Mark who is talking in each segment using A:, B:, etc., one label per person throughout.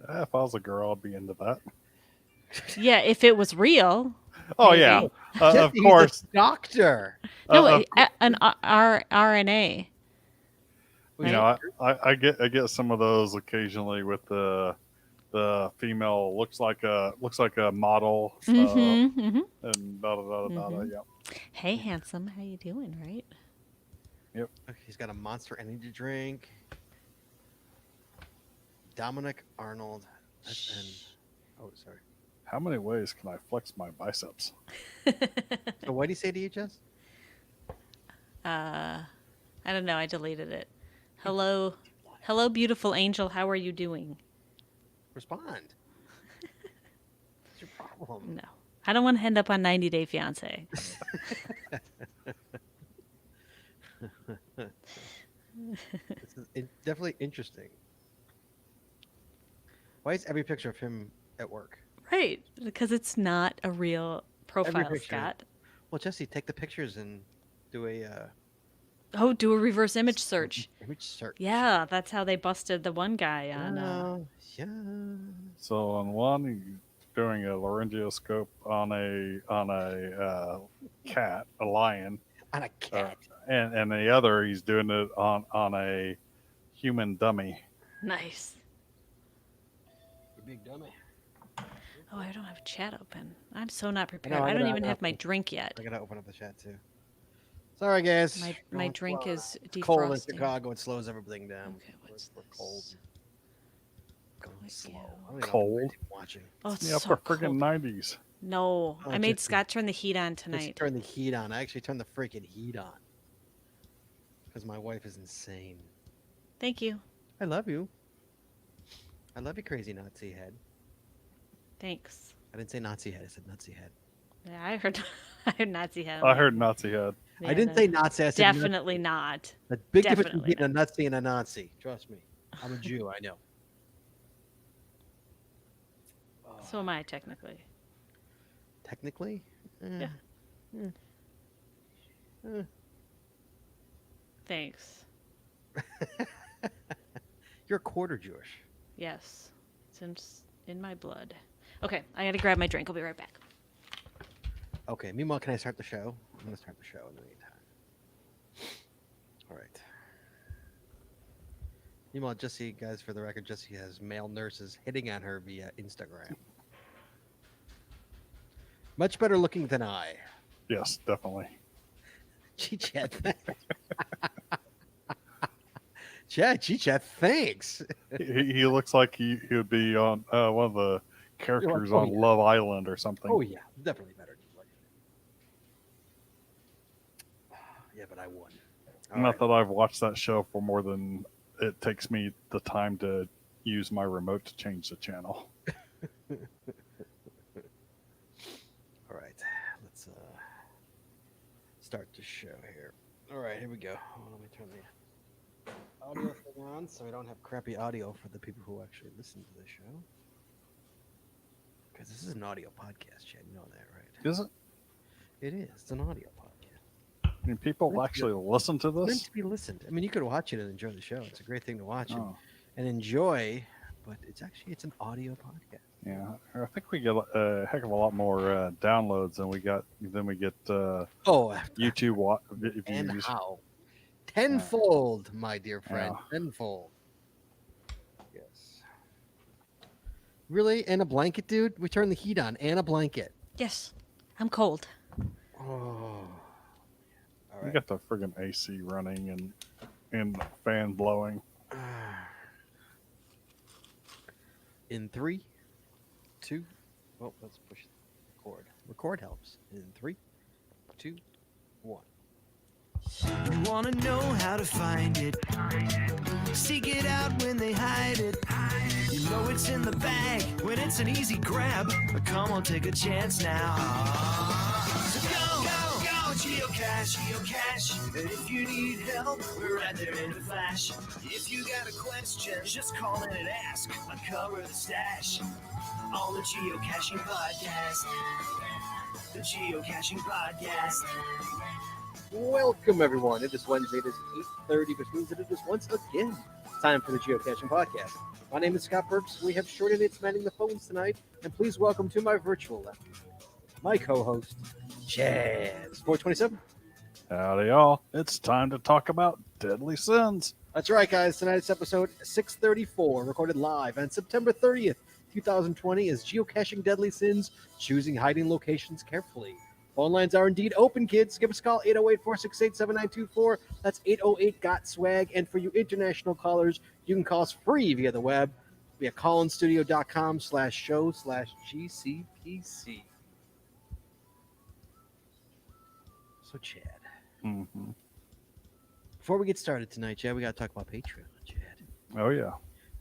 A: If I was a girl, I'd be into that.
B: Yeah, if it was real,
A: Oh yeah,
B: maybe.
C: Jesse,
A: of
C: he's a
A: course.
C: doctor.
B: No,
A: Of
B: an RNA,
C: Well,
A: you
C: he's
A: know,
B: right?
A: I get some of those occasionally with the female looks like a model
B: Mm-hmm. Mm-hmm.
A: and da da da da da.
B: Mm-hmm.
A: Yep,
B: Hey, handsome, how you doing? Right?
A: yep.
C: he's got a Monster Energy drink. Dominic Arnold. And oh, sorry.
A: How many ways can I flex my biceps?
C: So what do you say to you, Jess?
B: I don't know. I deleted it. Hello, hello, beautiful angel. How are you doing?
C: Respond. What's your problem?
B: No, I don't want to end up on 90 Day Fiance.
C: This is definitely interesting. Why is every picture of him at work?
B: Right, because it's not a real
C: Every
B: profile,
C: picture.
B: Scott.
C: Well, Jesse, take the pictures and do a
B: Oh, do a reverse image search.
C: image search.
B: Yeah, that's how they busted the one guy on.
C: Yeah.
A: So on one, he's doing a laryngoscope on a cat, a lion,
C: On a
A: or,
C: cat.
A: and the other he's doing it on a human dummy.
B: Nice.
C: You big dummy.
B: Oh, I don't have chat open. I'm so not
C: I
B: prepared.
C: know,
B: I don't even
C: gotta
B: have my drink yet.
C: I gotta open up the chat too. Sorry, guys.
B: My
C: Going
B: drink
C: slow.
B: is
C: It's cold in
B: defrosting.
C: Chicago. It slows everything down.
B: Okay, what's
C: we're
B: this?
C: cold. Going
B: Click
C: slow.
B: you.
C: I don't even know
A: Cold.
C: what I'm watching.
B: Oh, it's
A: The
B: so
A: upper
B: cold.
A: friggin' 90s.
B: No,
C: Oh,
B: I made
C: Jesse.
B: Scott turn the heat on
C: Let's
B: tonight.
C: turn the heat on. I actually turned the freaking heat on because my wife is insane.
B: Thank you.
C: I love you. I love you, crazy Nazi head.
B: Thanks.
C: I didn't say Nazi head. I said Nazi head.
B: Yeah, I heard. I heard Nazi head.
A: I heard Nazi head.
C: I didn't say Nazi. I said
B: Definitely
C: Nazi.
B: not.
C: The big difference
B: Definitely
C: between a Nazi and a Nazi. Trust me. I'm a Jew. I know.
B: So am I technically.
C: Technically?
B: Yeah.
C: eh, eh.
B: Thanks.
C: You're a quarter Jewish.
B: Yes, it's in my blood. Okay, I gotta grab my drink. I'll be right back.
C: Okay. Meanwhile, can I start the show? I'm going to start the show in the meantime. All right. Meanwhile, Jesse, guys, for the record, Jesse has male nurses hitting on her via Instagram. Much better looking than I.
A: Yes, definitely.
C: G-Chat, Chad, G-Chat, thanks.
A: He looks like he would be on one of the characters on Love Island or something.
C: Oh, yeah. Definitely better. Yeah, but I won. All
A: Not
C: right.
A: that I've watched that show for more than it takes me the time to use my remote to change the channel.
C: All right. Let's start the show here. All right, here we go. Let me turn the audio thing on so we don't have crappy audio for the people who actually listen to the show. Because this is an audio podcast, Chad. You know that, right?
A: Is it?
C: It is. It's an audio podcast.
A: I mean, people actually listen to
C: It's meant
A: this?
C: to be listened. I mean, you could watch it and enjoy the show. It's a great thing to watch
A: Oh,
C: and enjoy, but it's an audio podcast.
A: yeah. I think we get a heck of a lot more downloads than we get YouTube
C: And
A: views.
C: how? Tenfold, my dear friend.
A: Yeah.
C: Tenfold. Yes. Really? And a blanket, dude? We turned the heat on. And a blanket.
B: Yes, I'm cold.
C: Oh. All
A: We
C: right.
A: got the friggin' AC running and the fan blowing.
C: In 3, 2, oh, let's push record. Record helps. In 3, 2, 1.
D: You wanna know how to find it. Seek it out when they hide it. You know it's in the bag when it's an easy grab. But come on, take a chance now. So go, geocache, geocache. And if you need help, we're right there in a flash. If you got a question, just call in and ask. Uncover the stash on the Geocaching Podcast. The Geocaching Podcast.
C: Welcome, everyone. It is Wednesday. It is 8:30, which means that it is once again time for the Geocaching Podcast. My name is Scott Perks. We have short idiots manning the phones tonight, and please welcome to my virtual left, my co-host, Chad, Sport27.
A: Howdy, y'all. It's time to talk about deadly sins.
C: That's right, guys. Tonight's episode 634, recorded live on September 30th, 2020, is Geocaching Deadly Sins, choosing hiding locations carefully. Phone lines are indeed open, kids. Give us a call, 808-468-7924. That's 808-GOT-SWAG. And for you international callers, you can call us free via the web via callinstudio.com/show/GCPC. So, Chad,
A: Mm-hmm.
C: before we get started tonight, Chad, we got to talk about Patreon, Chad.
A: Oh, yeah.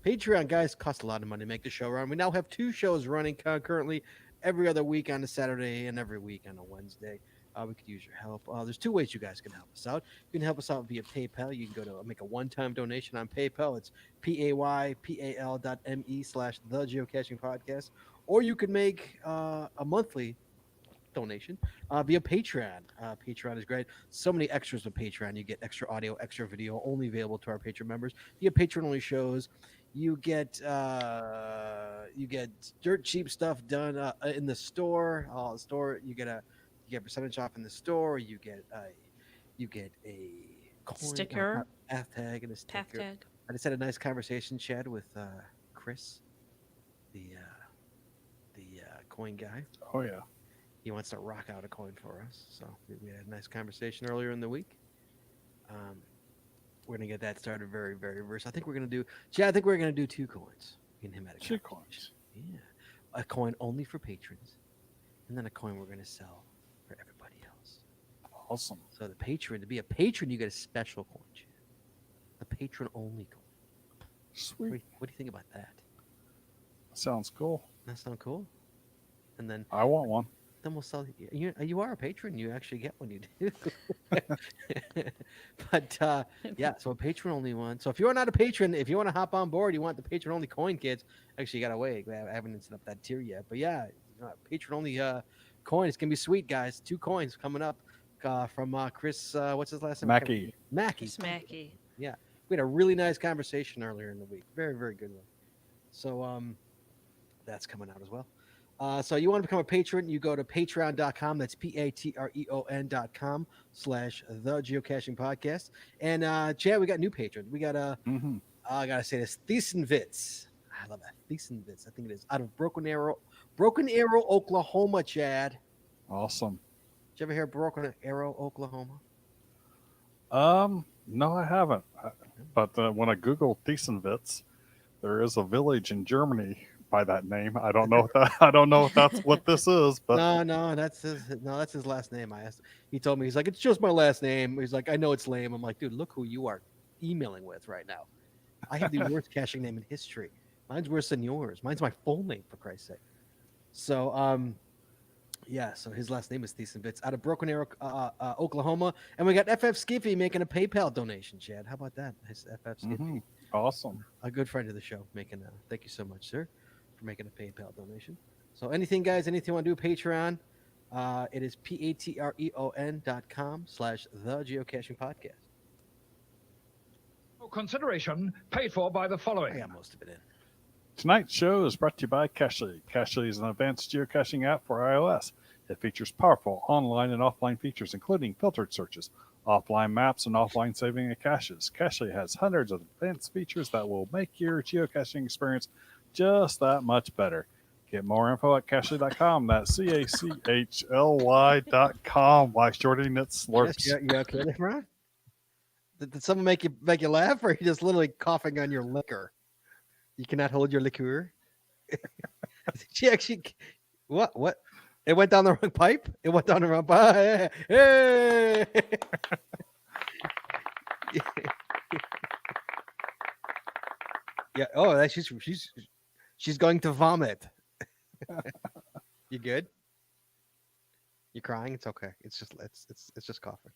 C: Patreon, guys, cost a lot of money to make the show run. We now have 2 shows running concurrently every other week on a Saturday and every week on a Wednesday. We could use your help. There's 2 ways you guys can help us out. You can help us out via PayPal. You can go to make a one-time donation on PayPal. It's paypal.me/the Geocaching Podcast. Or you can make a monthly donation via Patreon. Patreon is great. So many extras with Patreon. You get extra audio, extra video, only available to our Patreon members. You get Patreon-only shows. You get dirt cheap stuff done in the store. You get percentage off in the store. You get a coin,
B: Sticker.
C: Path tag, and a sticker.
B: Path tag.
C: I just had a nice conversation, Chad, with Chris, the coin guy.
A: Oh, yeah.
C: He wants to rock out a coin for us. So we had a nice conversation earlier in the week. We're gonna get that started very, very I think we're gonna do 2 coins. Me and him had a
A: 2
C: conversation.
A: coins.
C: Yeah, a coin only for patrons, and then a coin we're gonna sell for everybody else.
A: Awesome.
C: So to be a patron, you get a special coin. Chad. A patron only coin.
A: Sweet.
C: What do you think about that?
A: Sounds cool.
C: That sound cool? And then
A: I want one.
C: then we'll sell you are a patron, you actually get one, you do. But yeah, so a patron only one. So if you're not a patron, if you want to hop on board, you want the patron only coin, kids, actually you gotta wait. I haven't set up that tier yet, but yeah, patron only coin. It's gonna be sweet, guys. 2 coins coming up from Chris, what's his last name?
A: Mackie.
B: Smacky.
C: Yeah, we had a really nice conversation earlier in the week. Very, very good one. So that's coming out as well. So you want to become a patron, you go to patreon.com. That's patreon.com/the Geocaching Podcast. And Chad, we got new patrons. We got I gotta say this, Thiesenwitz. I love that. Thiesenwitz, I think it is. Out of Broken Arrow, Oklahoma, Chad.
A: Awesome.
C: Did you ever hear Broken Arrow, Oklahoma?
A: No, I haven't. But when I Google Thiesenwitz, there is a village in Germany by that name. I don't know if that's what this is, but
C: No, that's his last name. I asked. He told me, he's like, it's just my last name. He's like, I know it's lame. I'm like, dude, look who you are emailing with right now. I have the worst caching name in history. Mine's worse than yours. Mine's my full name, for Christ's sake. So yeah, so his last name is Thiesenwitz, out of Broken Arrow, Oklahoma. And we got FF Skiffy making a PayPal donation, Chad. How about that? Nice FF Skiffy.
A: Awesome.
C: A good friend of the show making thank you so much, sir, for making a PayPal donation. So anything, guys, anything you want to do, Patreon, it is patreon.com/the Geocaching Podcast.
E: Consideration paid for by the
C: I
E: following.
C: got most of it in.
A: Tonight's show is brought to you by Cachely. Cachely is an advanced geocaching app for iOS. It features powerful online and offline features, including filtered searches, offline maps, and offline saving of caches. Cachely has hundreds of advanced features that will make your geocaching experience just that much better. Get more info at cachely.com. That's CACHLY.com. Why shorting it slurps.
C: Yes, you okay there, Ron? Did someone make you laugh, or are you just literally coughing on your liquor? You cannot hold your liqueur. She actually, what? It went down the wrong pipe. It went down the wrong pipe. Hey! Yeah. Oh, she's going to vomit. You good? You crying? It's okay. It's just coughing.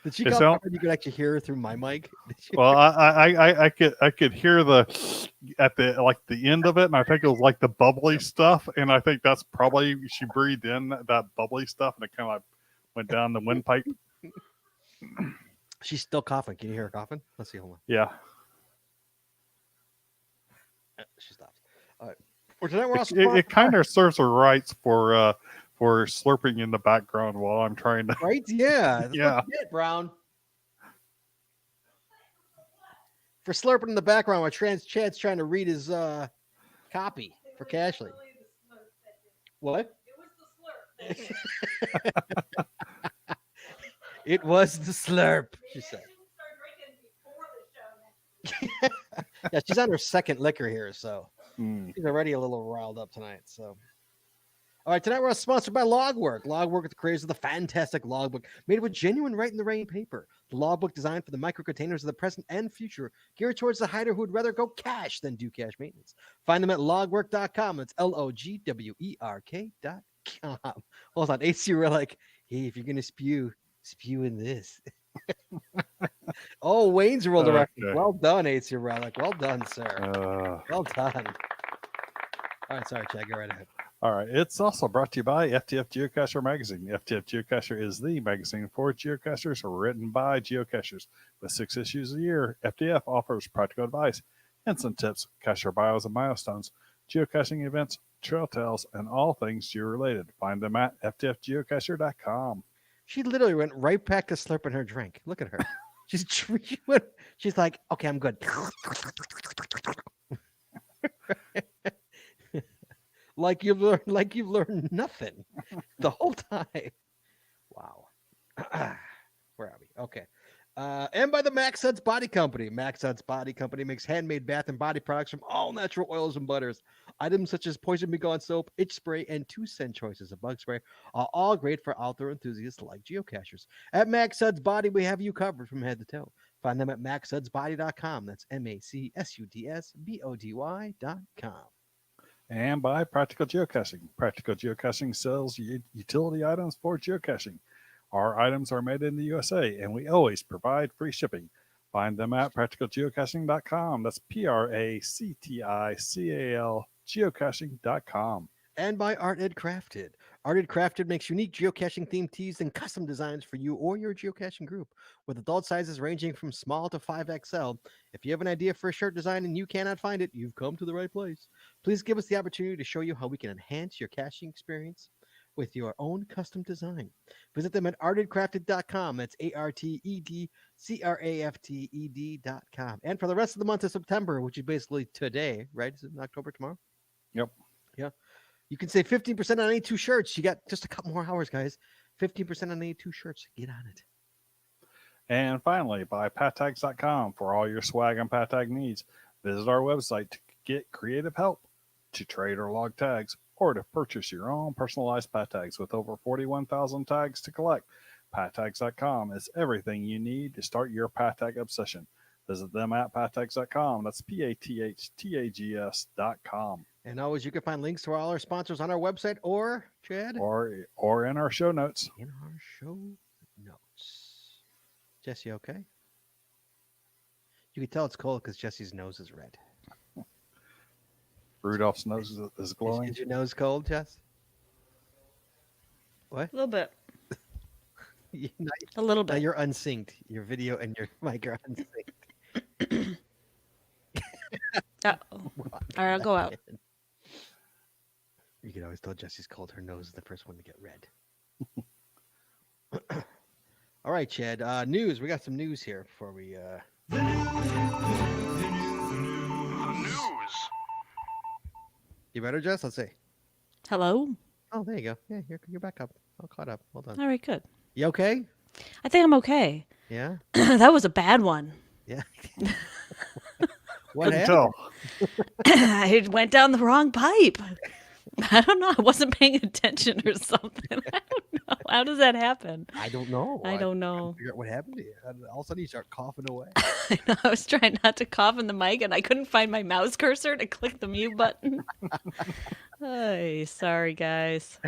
C: Did she cough? You could actually hear her through my mic.
A: Well, I could hear the end of it, and I think it was like the bubbly stuff, and I think that's probably she breathed in that bubbly stuff, and it kind of like went down the windpipe.
C: She's still coughing. Can you hear her coughing? Let's see. Hold on.
A: Yeah.
C: She stops. All right. Well, tonight we're also
A: It kind of serves her rights for slurping in the background while I'm trying to.
C: right. Yeah. That's
A: Yeah.
C: what you get, Brown. For slurping in the background while Chad's trying to read his copy for Cashley. What? It was the slurp, she said. Yeah, she's on her second liquor here, so she's already a little riled up tonight. So, all right, tonight we're sponsored by Logwork. Logwork is the creators of the fantastic logbook made with genuine Write in the Rain paper. The logbook designed for the micro containers of the present and future, geared towards the hider who would rather go cash than do cash maintenance. Find them at logwork.com. That's logwerk.com. Hold on, AC, we're like, hey, if you're gonna spew in this. Oh, Wayne's World director. Well done, AC Relic. Well done, sir. Well done. All right, sorry, Chad, go right ahead.
A: All right. It's also brought to you by FTF Geocacher Magazine. FTF Geocacher is the magazine for geocachers written by geocachers. With 6 issues a year, FTF offers practical advice, instant tips, cacher bios and milestones, geocaching events, trail tales, and all things geo-related. Find them at ftfgeocacher.com.
C: She literally went right back to slurping her drink. Look at her. She's like, okay, I'm good. like you've learned nothing the whole time. Wow. Where are we? Okay. And by the Max Suds Body Company. Max Suds Body Company makes handmade bath and body products from all natural oils and butters. Items such as Poison Be Gone soap, itch spray, and 2-cent choices of bug spray are all great for outdoor enthusiasts like geocachers. At Max Suds Body, we have you covered from head to toe. Find them at maxsudsbody.com. That's MACSUDSBODY.com.
A: And by Practical Geocaching. Practical Geocaching sells utility items for geocaching. Our items are made in the USA, and we always provide free shipping. Find them at practicalgeocaching.com. That's PRACTICAL geocaching.com.
C: And by Art Ed Crafted. Art Ed Crafted makes unique geocaching themed tees and custom designs for you or your geocaching group, with adult sizes ranging from small to 5XL. If you have an idea for a shirt design and you cannot find it, you've come to the right place. Please give us the opportunity to show you how we can enhance your caching experience with your own custom design. Visit them at artedcrafted.com. That's ARTEDCRAFTED.com. And for the rest of the month of September, which is basically today, right? Is it October tomorrow?
A: Yep.
C: Yeah. You can save 15% on any 2 shirts. You got just a couple more hours, guys. 15% on any 2 shirts. Get on it.
A: And finally, by pattags.com for all your swag and pattag needs. Visit our website to get creative help, to trade or log tags, or to purchase your own personalized pattags with over 41,000 tags to collect. Pattags.com is everything you need to start your pattag obsession. Visit them at pattags.com. That's PATHTAGS.com.
C: And always, you can find links to all our sponsors on our website or, Chad?
A: Or in our show notes.
C: In our show notes. Jesse, okay? You can tell it's cold because Jesse's nose is red.
A: Rudolph's nose is glowing.
C: Is your nose cold, Jess? What?
B: A little bit.
C: Now
B: A little bit.
C: you're unsynced. Your video and your mic are unsynced.
B: All right, I'll go out.
C: You can always tell Jesse's cold. Her nose is the first one to get red. All right, Chad. News. We got some news here before we. You better, Jess? Let's see.
B: Hello?
C: Oh, there you go. Yeah, you're back up. All caught up. Hold on.
B: All right, good.
C: You okay?
B: I think I'm okay.
C: Yeah.
B: That was a bad one.
C: Yeah. What
A: Couldn't
C: happened?
A: tell.
B: It went down the wrong pipe. I don't know. I wasn't paying attention or something. I don't know. How does that happen?
C: I don't know.
B: I don't know.
C: Figure out what happened to you. All of a sudden, you start coughing away.
B: I know. I was trying not to cough in the mic, and I couldn't find my mouse cursor to click the mute button. Hey, sorry, guys.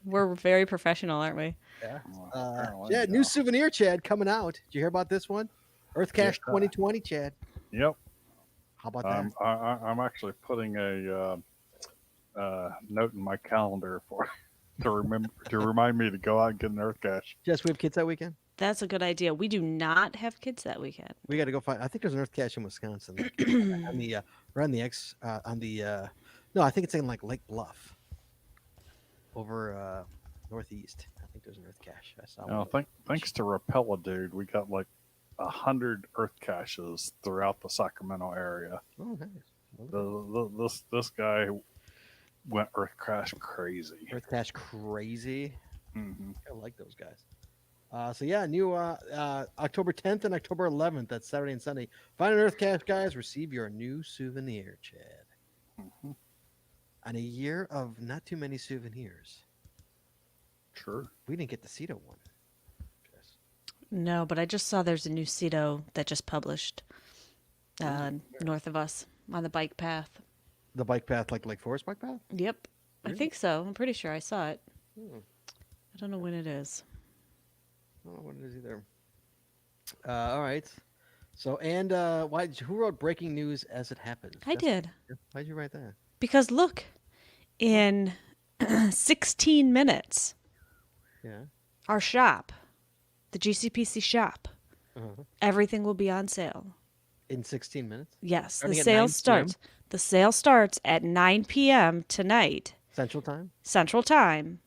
B: We're very professional, aren't we?
C: Yeah.
A: Apparently,
C: Chad, new souvenir, Chad, coming out. Did you hear about this one? Earth Cache 2020, Chad.
A: Yep.
C: How about that?
A: I'm actually putting a note in my calendar for to remind me to go out and get an Earth cache.
C: Jess, we have kids that weekend.
B: That's a good idea. We do not have kids that weekend.
C: We got to go find. I think there's an Earth cache in Wisconsin. Like, on the we're on the X on the no, I think it's in like Lake Bluff, over northeast. I think there's an Earth cache. I saw one.
A: Thanks to Rapella, dude, we got like 100 Earth caches throughout the Sacramento area.
C: Oh, nice. Well,
A: This guy went Earth cache crazy.
C: Earth cache crazy.
A: Mm-hmm.
C: I like those guys. So yeah, new October 10th and October 11th. That's Saturday and Sunday. Find an Earth cache, guys. Receive your new souvenir, Chad.
A: Mm-hmm.
C: On a year of not too many souvenirs.
A: Sure.
C: We didn't get the Cedo one. Jess.
B: No, but I just saw there's a new Cedo that just published north of us on the bike path.
C: The bike path, like Lake Forest bike path?
B: Yep. I
C: Really?
B: think so. I'm pretty sure I saw it.
C: Hmm.
B: I don't know when it is.
C: I don't know what it is either. All right. So, and who wrote breaking news as it happens?
B: I did.
C: Why'd you write that?
B: Because look, in 16 minutes,
C: Yeah.
B: our shop, the GCPC shop,
C: Uh-huh.
B: everything will be on sale.
C: In 16 minutes?
B: Yes, the
C: Starting at
B: sale
C: 9
B: starts. The sale starts at 9 p.m. tonight,
C: Central Time?
B: Central Time,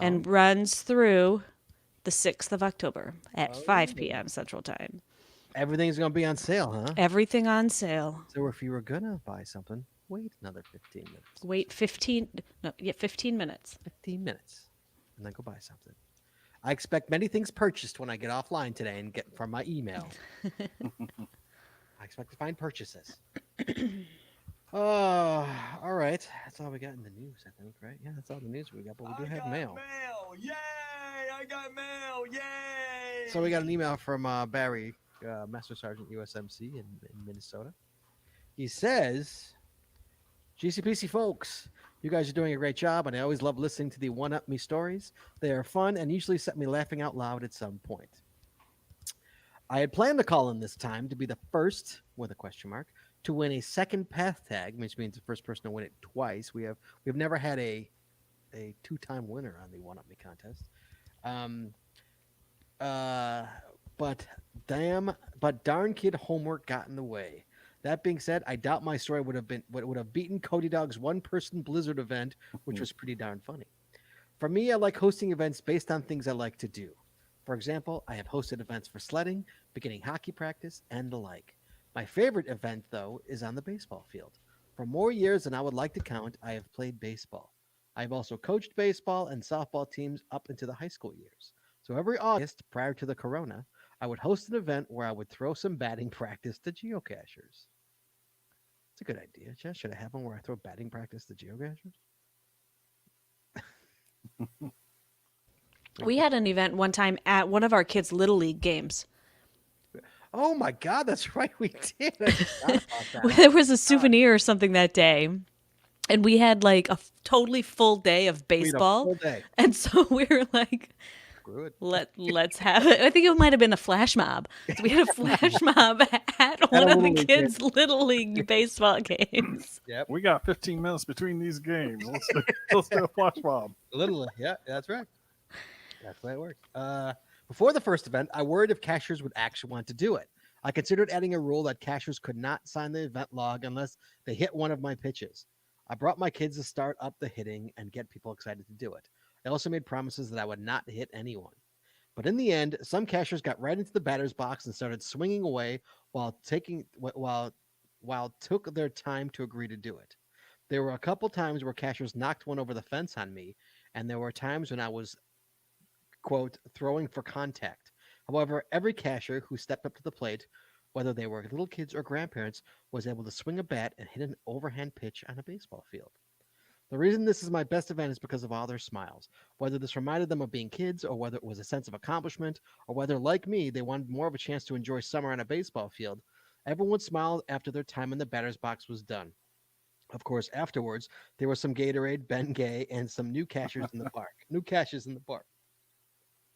B: and runs through the 6th of October at 5 p.m. Central Time.
C: Everything's going to be on sale, huh?
B: Everything on sale.
C: So if you were going to buy something, wait another 15 minutes.
B: Wait 15 minutes.
C: 15 minutes. And then go buy something. I expect many things purchased when I get offline today and get from my email. I expect to find purchases. All right. That's all we got in the news, I think, right? Yeah, that's all the news we got, but we do have mail.
D: Yay! I got mail! Yay!
C: So we got an email from Barry, Master Sergeant USMC in Minnesota. He says, GCPC folks, you guys are doing a great job, and I always love listening to the One-Up Me stories. They are fun and usually set me laughing out loud at some point. I had planned to call in this time to be the first, with a question mark, to win a second path tag, which means the first person to win it twice. We've never had a two-time winner on the One-Up Me contest. But darn kid homework got in the way. That being said, I doubt my story would have beaten Cody Dog's one-person Blizzard event, which was pretty darn funny. For me, I like hosting events based on things I like to do. For example, I have hosted events for sledding, beginning hockey practice, and the like. My favorite event, though, is on the baseball field. For more years than I would like to count, I have played baseball. I have also coached baseball and softball teams up into the high school years. So every August, prior to the corona, I would host an event where I would throw some batting practice to geocachers. It's a good idea, Jess. Should I have one where I throw batting practice to geocachers?
B: We had an event one time at one of our kids' Little League games.
C: Oh my God, that's right, we did. I forgot about that.
B: There was a souvenir or something that day, and we had like a totally full day of
C: We had a
B: baseball.
C: full day.
B: And so we were like,
C: Screw it.
B: let's have it. I think it might have been a flash mob. So we had a flash mob at one of the
C: Little League
B: kids' Little League baseball games.
C: Yep.
A: We got 15 minutes between these games. Let's do a flash mob.
C: Literally, yeah, that's right. That's the way it works. Before the first event, I worried if cashers would actually want to do it. I considered adding a rule that cashers could not sign the event log unless they hit one of my pitches. I brought my kids to start up the hitting and get people excited to do it. I also made promises that I would not hit anyone. But in the end, some cashers got right into the batter's box and started swinging away while took their time to agree to do it. There were a couple times where cashers knocked one over the fence on me, and there were times when I was, quote, throwing for contact. However, every cashier who stepped up to the plate, whether they were little kids or grandparents, was able to swing a bat and hit an overhand pitch on a baseball field. The reason this is my best event is because of all their smiles. Whether this reminded them of being kids, or whether it was a sense of accomplishment, or whether, like me, they wanted more of a chance to enjoy summer on a baseball field, everyone smiled after their time in the batter's box was done. Of course, afterwards, there was some Gatorade, Ben Gay, and some new cashiers in the park.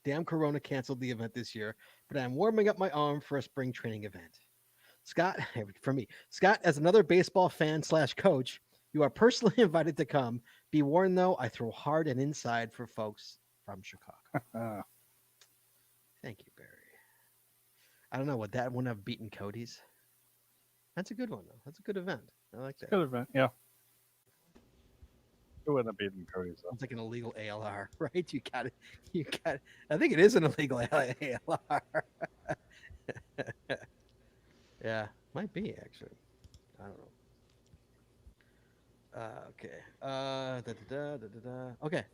C: Damn, Corona canceled the event this year, but I'm warming up my arm for a spring training event. Scott, as another baseball fan / coach, you are personally invited to come Be warned, though, I throw hard and inside for folks from Chicago. Thank you, Barry. I don't know, would that one have beaten Cody's? That's a good one, though. That's a good event. I like that.
A: Good event, yeah. It wouldn't have beaten Cody's though.
C: It's like an illegal ALR, right? You got it. You got it. I think it is an illegal ALR. Yeah, might be actually. I don't know. Okay. Okay.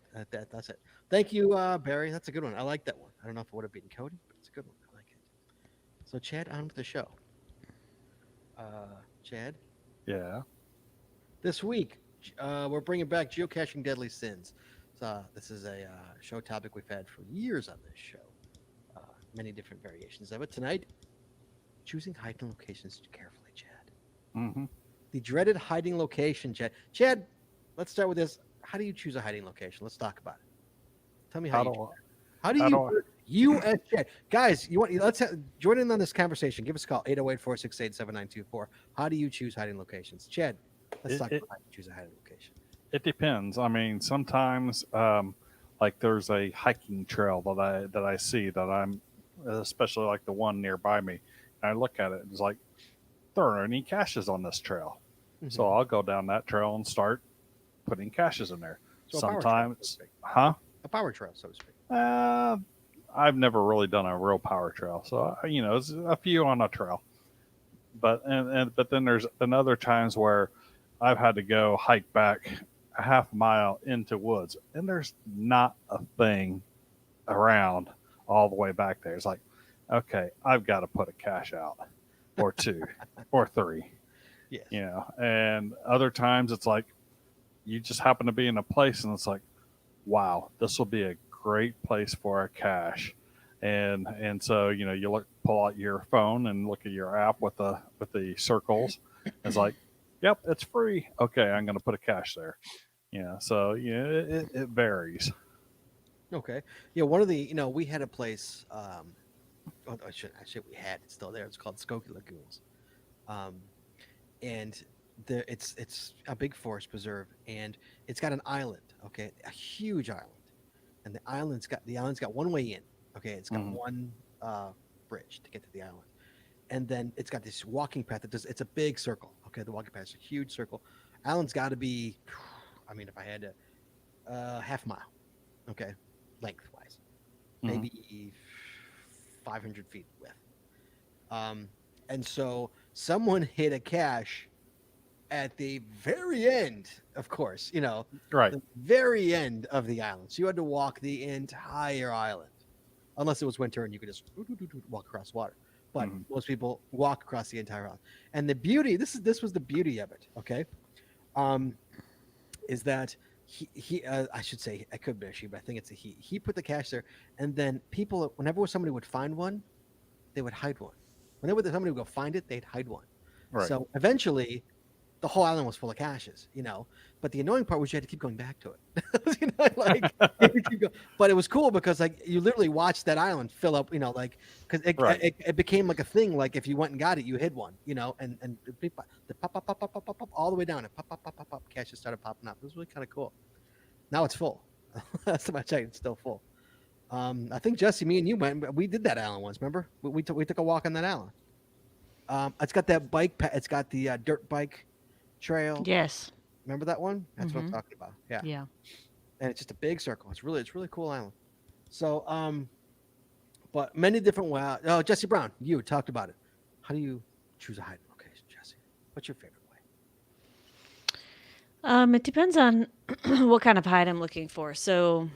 C: That's it. Thank you, Barry. That's a good one. I like that one. I don't know if it would have beaten Cody, but it's a good one. I like it. So, Chad, on with the show. Chad,
A: Yeah.
C: this week we're bringing back geocaching deadly sins. This is a show topic we've had for years on this show. Many different variations of it. Tonight, choosing hiding locations carefully, Chad.
A: Mm-hmm.
C: The dreaded hiding location, Chad. Chad, let's start with this. How do you choose a hiding location? Let's talk about it. Tell me how you as Chad. Guys, join in on this conversation. Give us a call, 808-468-7924. How do you choose hiding locations? Chad, let's talk about how you choose a hiding location.
A: It depends. I mean, sometimes like there's a hiking trail that I see that I'm, especially like the one nearby me, and I look at it and it's like, there aren't any caches on this trail.
C: Mm-hmm.
A: So I'll go down that trail and start putting caches in there.
C: So
A: sometimes,
C: a power trail, so to speak.
A: I've never really done a real power trail, so it's a few on a trail. But then there's been other times where I've had to go hike back a half mile into woods, and there's not a thing around all the way back there. It's like, okay, I've got to put a cache out, or two, or three.
C: Yes.
A: And other times it's like you just happen to be in a place, and it's like, wow, this will be a great place for a cache. And so you pull out your phone and look at your app with the circles. It's like, yep, it's free. Okay, I'm going to put a cache there. So it varies.
C: Okay. Yeah, one of the we had a place. It's still there. It's called Skokie Lagoons, and it's a big forest preserve, and it's got an island. Okay, a huge island, and the island's got one way in. Okay, it's got one bridge to get to the island, and then it's got this walking path it's a big circle. Okay, the walking path is a huge circle. Island's got to be, I mean, if I had to, half mile. Okay, lengthwise, maybe 500 feet width. And so someone hit a cache at the very end, of course,
A: Right.
C: the very end of the island. So you had to walk the entire island, unless it was winter and you could just walk across water. But most people walk across the entire island. And the beauty, this was the beauty of it. Okay, is that he I should say, I could be a she, but I think it's a he. He put the cache there, and then people, whenever somebody would find one, they would hide one. Whenever somebody would go find it, they'd hide one.
A: Right.
C: So eventually, the whole island was full of caches, But the annoying part was you had to keep going back to it. But it was cool because you literally watched that island fill up, because it became like a thing. Like if you went and got it, you hid one, and the pop all the way down, and pop, caches started popping up. It was really kind of cool. Now it's full. Last time I checked, it's still full. I think Jesse, me and you went. We did that island once. Remember? We took a walk on that island. It's got that bike. It's got the dirt bike trail.
B: Yes.
C: Remember that one? That's what I'm talking about. Yeah.
B: Yeah.
C: And it's just a big circle. It's really cool island. So, but many different ways. Oh, Jesse Brown, you talked about it. How do you choose a hiding location, Jesse? What's your favorite way?
B: It depends on what kind of hide I'm looking for. So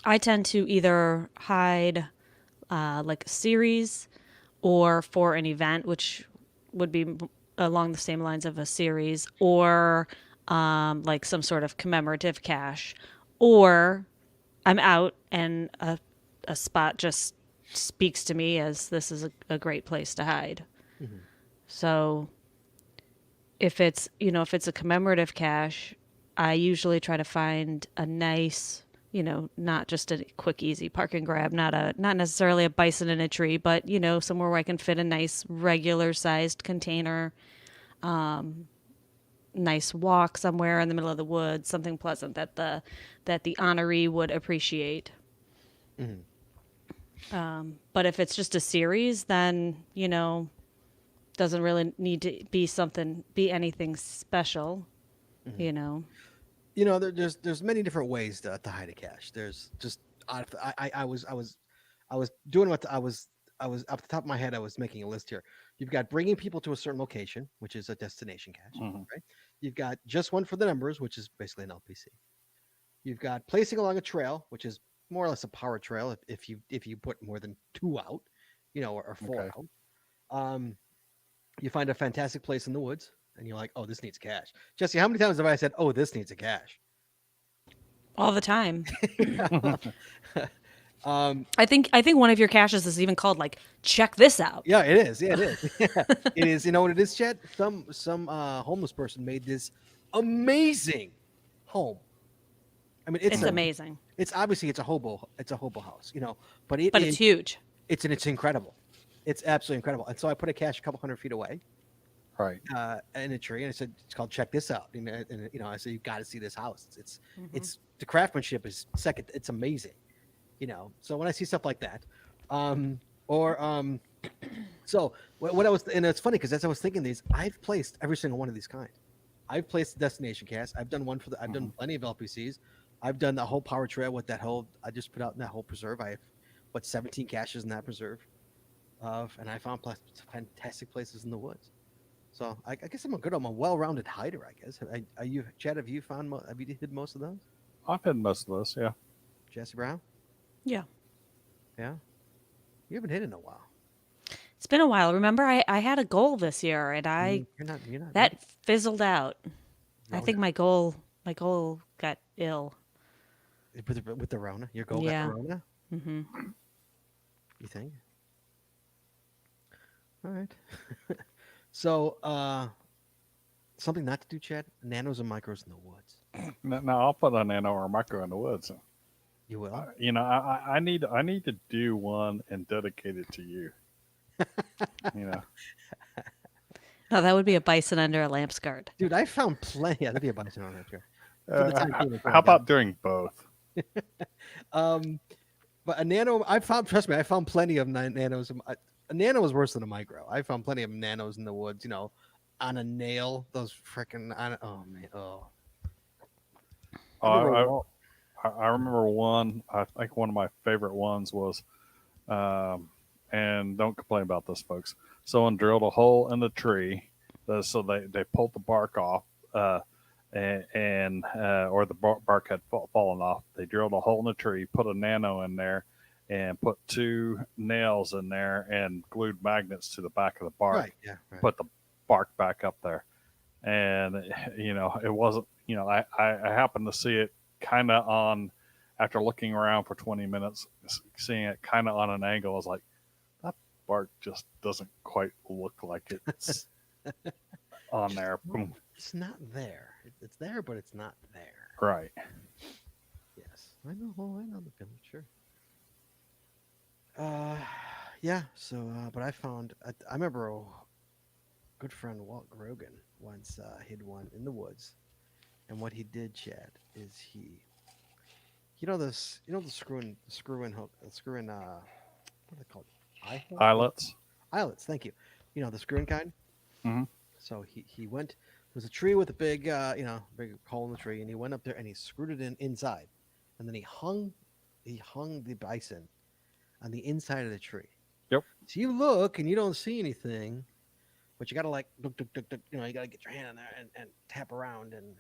B: I tend to either hide like a series or for an event, which would be along the same lines of a series, or like some sort of commemorative cache, or I'm out and a spot just speaks to me as this is a great place to hide. Mm-hmm. So if it's a commemorative cache, I usually try to find a nice, not just a quick, easy park and grab, not necessarily a bison in a tree, but, somewhere where I can fit a nice regular sized container. nice walk somewhere in the middle of the woods, something pleasant that the honoree would appreciate. But if it's just a series, then doesn't really need to be anything special,
C: There's many different ways to hide a cache. There's just I was doing what I was up the top of my head. I was making a list here. You've got bringing people to a certain location, which is a destination cache,
A: Mhm.
C: right? You've got just one for the numbers, which is basically an LPC. You've got placing along a trail, which is more or less a power trail if you put more than two out, or four
A: Okay.
C: out. You find a fantastic place in the woods, and you're like, oh, this needs a cache. Jesse, how many times have I said, oh, this needs a cache?
B: all the time.
C: um,
B: I think one of your caches is even called like check this out.
C: yeah, it is. Yeah, it is. Yeah, it is. You know what it is, Chet? Some homeless person made this amazing home. I mean,
B: It's amazing,
C: It's obviously it's a hobo house, but
B: but it's huge.
C: it's incredible. It's absolutely incredible. And so I put a cache a couple hundred feet away,
A: Right.
C: in a tree, and I said it's called check this out. And I said you got to see this house.
B: Mm-hmm.
C: It's the craftsmanship is second. It's amazing, So when I see stuff like that, so what I was, and it's funny because as I was thinking these, I've placed every single one of these kind. I've placed the destination cache. I've done one I've done plenty of LPCs. I've done the whole power trail with that whole. I just put out in that whole preserve. I have 17 caches in that preserve, and I found fantastic places in the woods. So I guess I'm a well-rounded hider. I guess. Are you, Chad? Have you hid most of those?
A: I've had most of this. Yeah.
C: Jesse Brown?
B: Yeah.
C: Yeah. You haven't hit in a while.
B: It's been a while. Remember, I had a goal this year, and
C: You're not.
B: that fizzled out. I
C: Rona.
B: think my goal got ill.
C: With the Rona. Your goal
B: Yeah.
C: got the Rona.
B: Mm-hmm.
C: You think? All right. So, something not to do, Chad. Nanos and micros in the woods.
A: Now I'll put a nano or a micro in the woods.
C: You will.
A: I need to do one and dedicate it to you.
B: No, that would be a bison under a lamp's guard.
C: Dude, I found plenty. Yeah, that'd be a bison on that here. For the time being,
A: How about doing both?
C: But a nano, trust me, I found plenty of nanos. A nano is worse than a micro. I found plenty of nanos in the woods, on a nail. Those freaking, oh man, oh.
A: I remember one. I think one of my favorite ones was, and don't complain about this, folks. Someone drilled a hole in the tree, so they pulled the bark off, or the bark had fallen off. They drilled a hole in the tree, put a nano in there, and put 2 nails in there, and glued magnets to the back of the bark.
C: Right, yeah, right.
A: Put the bark back up there, and it wasn't. I happened to see it kind of on, after looking around for 20 minutes, seeing it kind of on an angle. I was like, that bark just doesn't quite look like it's on there. Boom.
C: It's not there. It's there, but it's not there.
A: Right.
C: Yes, I know. Oh, I know the feeling. Sure. Yeah. So, but I found. I remember a good friend Walt Grogan once hid one in the woods, and what he did, Chad, is the screw in hook, what are they called?
A: Eyelets.
C: Eyelets. Thank you. The screw in kind.
A: Mhm.
C: So he went. There was a tree with a big, big hole in the tree, and he went up there and he screwed it inside, and then he hung the bison on the inside of the tree.
A: Yep.
C: So you look and you don't see anything, but you gotta like look, you gotta get your hand in there and tap around and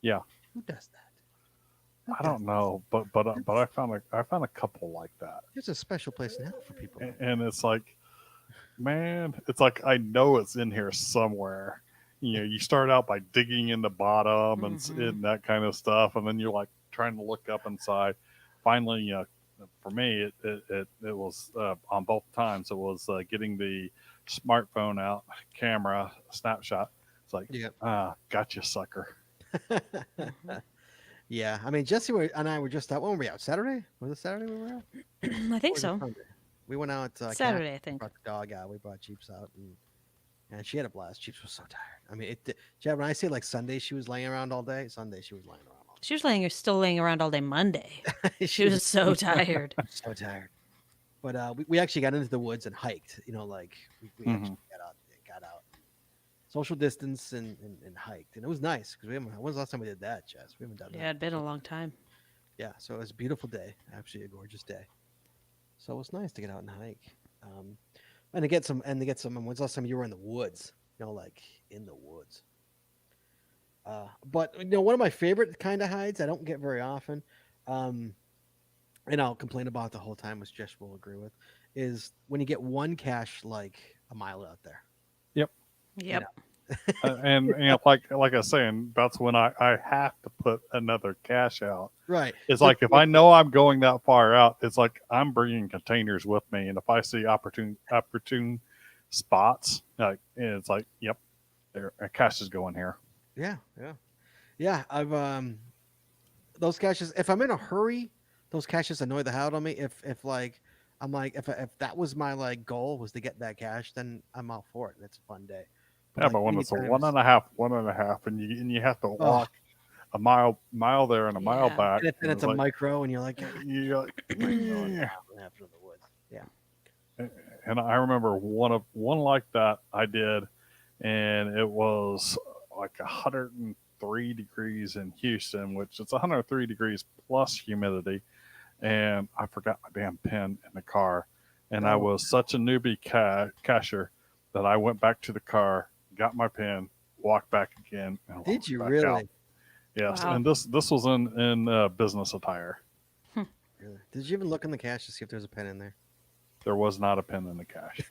A: Yeah.
C: Who does that?
A: I don't know, but I found a couple like that,
C: There's a special place in hell for people.
A: and it's like, man, it's like I know it's in here somewhere. You start out by digging in the bottom and that kind of stuff, and then you're like trying to look up inside. Finally, for me, it was on both times. It was getting the smartphone out, camera, snapshot. It's like, gotcha, sucker.
C: Yeah, I mean, Jesse and I were just out. When were we out? Saturday? Was it Saturday we were out?
B: I think
C: Or was it
B: so.
C: Sunday? We went out.
B: Saturday, I think.
C: Brought the dog out. We brought Jeeps out, and And she had a blast. She was so tired. I mean, when I say like Sunday, she was laying around all day. Sunday, she was laying around all
B: She was still laying around all day Monday.
C: day.
B: She was so tired.
C: so tired. But we actually got into the woods and hiked. You know, like we actually got out, social distance and hiked, and it was nice because when was the last time we did that, Jess? We haven't done that.
B: Yeah, it'd been a long time.
C: Yeah, so it was a beautiful day, absolutely a gorgeous day. So it was nice to get out and hike, and to get some. When's the last time you were in the woods? You know, like in the woods. But you know, one of my favorite kind of hides I don't get very often, and I'll complain about the whole time, which Jess will agree with, is when you get one cache like a mile out there.
A: Yep.
B: Yep.
A: And you know, like I was saying, that's when I have to put another cache out.
C: Right.
A: It's like if I know I'm going that far out, it's like I'm bringing containers with me, and if I see opportune spots, like it's like, yep, there a cache is going here.
C: Yeah. I've those caches. If I'm in a hurry, those caches annoy the hell out of me. If that was my like goal was to get that cache, then I'm all for it. And it's a fun day.
A: Yeah,
C: like,
A: but when
C: many
A: it's a
C: times-
A: one and a half, and you have to walk a mile there and a mile
B: Yeah.
A: back,
C: and it's a
A: like,
C: micro, and you're like,
A: you're like,
C: what happened in the woods? Yeah.
A: and I remember one like that I did, and it was like 103 degrees in Houston, which it's 103 degrees plus humidity, and I forgot my damn pen in the car, and I was such a newbie cacher that I went back to the car, got my pen, walked back again. And
C: Did
A: walked
C: you
A: back
C: really?
A: out. Yes,
B: Wow.
A: and this was in business attire.
C: Really? Did you even look in the cache to see if there's a pen in there?
A: There was not a pen in the cache.